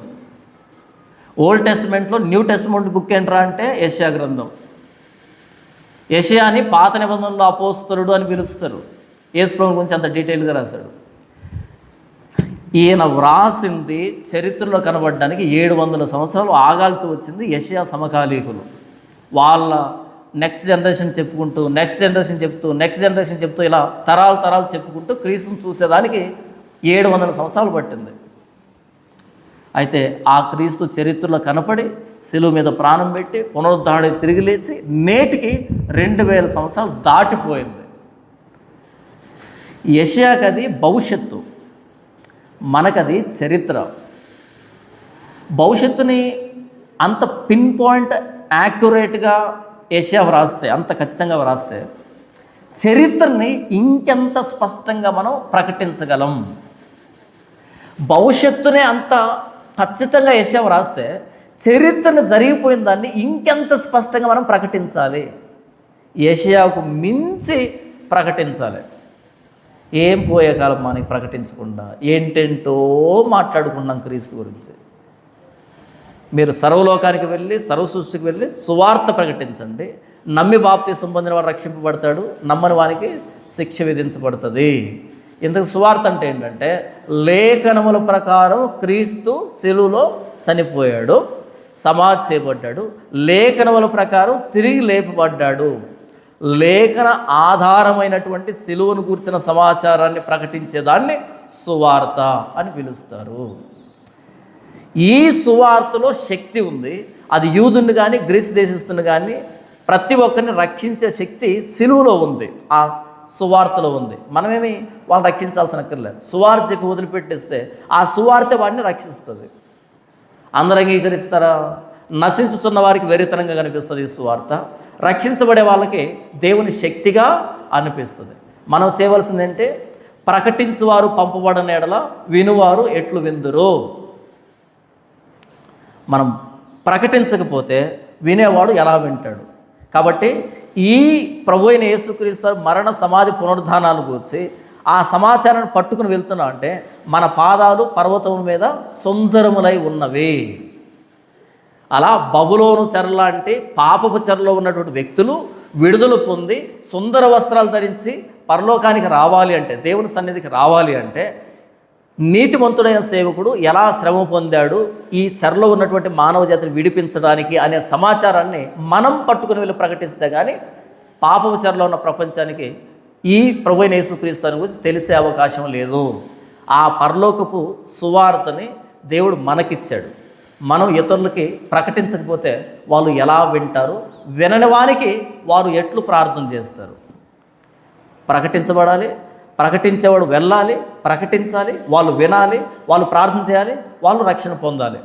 ఓల్డ్ టెస్ట్మెంట్లో న్యూ టెస్ట్మెంట్ బుక్ ఏంట్రా అంటే యెషయా గ్రంథం. యెషయాని పాత నిబంధనలో అపోస్తలుడు అని పిలుస్తారు. యేసు ప్రభువు గురించి అంత డీటెయిల్గా రాశాడు. ఈయన వ్రాసింది చరిత్రలో కనబడడానికి 700 సంవత్సరాలు ఆగాల్సి వచ్చింది. యెషయా సమకాలీకులు వాళ్ళ నెక్స్ట్ జనరేషన్ చెప్పుకుంటూ నెక్స్ట్ జనరేషన్ చెప్తూ ఇలా తరాలు చెప్పుకుంటూ క్రీస్తుని చూసేదానికి 700 సంవత్సరాలు పట్టింది. అయితే ఆ క్రీస్తు చరిత్రలో కనపడి శిలువ మీద ప్రాణం పెట్టి పునరుద్ధరణ తిరిగి లేచి నేటికి 2000 సంవత్సరాలు దాటిపోయింది. యెషయాకి అది భవిష్యత్తు, మనకది చరిత్ర. భవిష్యత్తుని అంత పిన్ పాయింట్ యాక్యురేట్గా యెషయా వ్రాస్తే, అంత ఖచ్చితంగా వ్రాస్తే, చరిత్రని ఇంకెంత స్పష్టంగా మనం ప్రకటించగలం. భవిష్యత్తునే అంత ఖచ్చితంగా యెషయా వ్రాస్తే చరిత్రను జరిగిపోయిన దాన్ని ఇంకెంత స్పష్టంగా మనం ప్రకటించాలి. యెషయాకు మించి ప్రకటించాలి. ఏం పోయే కాలం మనకి ప్రకటించకుండా ఏంటేంటో మాట్లాడుకున్నాం క్రీస్తు గురించి. మీరు సర్వలోకానికి వెళ్ళి, సర్వ సృష్టికి వెళ్ళి సువార్త ప్రకటించండి. నమ్మి బాప్తీసం పొందిన వాడు రక్షింపబడతాడు, నమ్మని వానికి శిక్ష విధించబడుతుంది. ఇంతకు సువార్త అంటే ఏంటంటే లేఖనముల ప్రకారం క్రీస్తు శిలువలో చనిపోయాడు, సమాధి చేయబడ్డాడు, లేఖనముల ప్రకారం తిరిగి లేపబడ్డాడు. లేఖన ఆధారమైనటువంటి శిలువను గూర్చిన సమాచారాన్ని ప్రకటించేదాన్ని సువార్త అని పిలుస్తారు. ఈ సువార్తలో శక్తి ఉంది. అది యూదుని కానీ గ్రీస్ దేశస్తుని కానీ ప్రతి ఒక్కరిని రక్షించే శక్తి శిలువలో ఉంది, ఆ సువార్తలో ఉంది. మనమేమి వాళ్ళని రక్షించాల్సిన అక్కర్లేదు. సువార్త చెప్పి వదిలిపెట్టేస్తే ఆ సువార్త వాడిని రక్షిస్తుంది. అందరూ అంగీకరిస్తారా? నశించుతున్న వారికి వెరితనంగా కనిపిస్తుంది ఈ సువార్త, రక్షించబడే వాళ్ళకి దేవుని శక్తిగా అనిపిస్తుంది. మనం చేయవలసింది ఏంటంటే ప్రకటించువారు పంపబడని ఎడల వినువారు ఎట్లు విందురు. మనం ప్రకటించకపోతే వినేవాడు ఎలా వింటాడు? కాబట్టి ఈ ప్రభువైన యేసుక్రీస్తు మరణ సమాధి పునరుద్ధానాలు గురించి ఆ సమాచారాన్ని పట్టుకుని వెళ్తున్నా అంటే మన పాదాలు పర్వతం మీద సుందరములై ఉన్నవి. అలా బబులోను చెర లాంటి పాపపు చెరలో ఉన్నటువంటి వ్యక్తులు విడుదల పొంది సుందర వస్త్రాలు ధరించి పరలోకానికి రావాలి అంటే, దేవుని సన్నిధికి రావాలి అంటే, నీతిమంతుడైన సేవకుడు ఎలా శ్రమ పొందాడు ఈ చెరలో ఉన్నటువంటి మానవ జాతిని విడిపించడానికి అనే సమాచారాన్ని మనం పట్టుకుని వెళ్ళి ప్రకటిస్తే కానీ పాపపు చెరలో ఉన్న ప్రపంచానికి ఈ ప్రభువైన యేసుక్రీస్తుని గురించి తెలిసే అవకాశం లేదు. ఆ పరలోకపు సువార్తని దేవుడు మనకిచ్చాడు. మనం ఇతరులకి ప్రకటించకపోతే వాళ్ళు ఎలా వింటారు? వినని వారికి వారు ఎట్లు ప్రార్థన చేస్తారు? ప్రకటించబడాలి, ప్రకటించేవాడు వెళ్ళాలి, ప్రకటించాలి, వాళ్ళు వినాలి, వాళ్ళు ప్రార్థన చేయాలి, వాళ్ళు రక్షణ పొందాలి.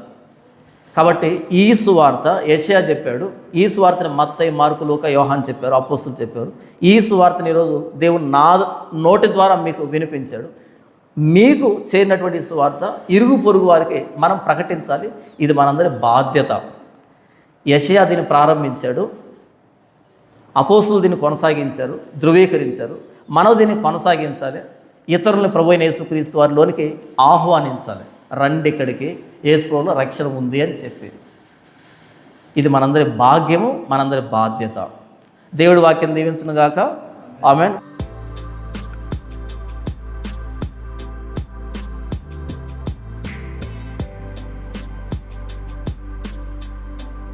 కాబట్టి ఈ సువార్త యెషయా చెప్పాడు, ఈ సువార్తని మత్తయి, మార్కు, లూకా, యోహాను చెప్పారు, అపోస్తులు చెప్పారు. ఈ సువార్తని ఈరోజు దేవుడు నా నోటి ద్వారా మీకు వినిపించాడు. మీకు చేరినటువంటి సువార్త ఇరుగు పొరుగు వారికి మనం ప్రకటించాలి. ఇది మనందరి బాధ్యత. యెషయా దీన్ని ప్రారంభించాడు, అపోస్తులు దీన్ని కొనసాగించారు, ధృవీకరించారు. మనం దీన్ని కొనసాగించాలి. ఇతరులను ప్రభువైన యేసుక్రీస్తు వారిలోనికి ఆహ్వానించాలి. రండి ఇక్కడికి, యేసు ప్రభువులో రక్షణ ఉంది అని చెప్పి. ఇది మనందరి భాగ్యము, మనందరి బాధ్యత. దేవుడి వాక్యం దీవించును గాక. ఆమేన్.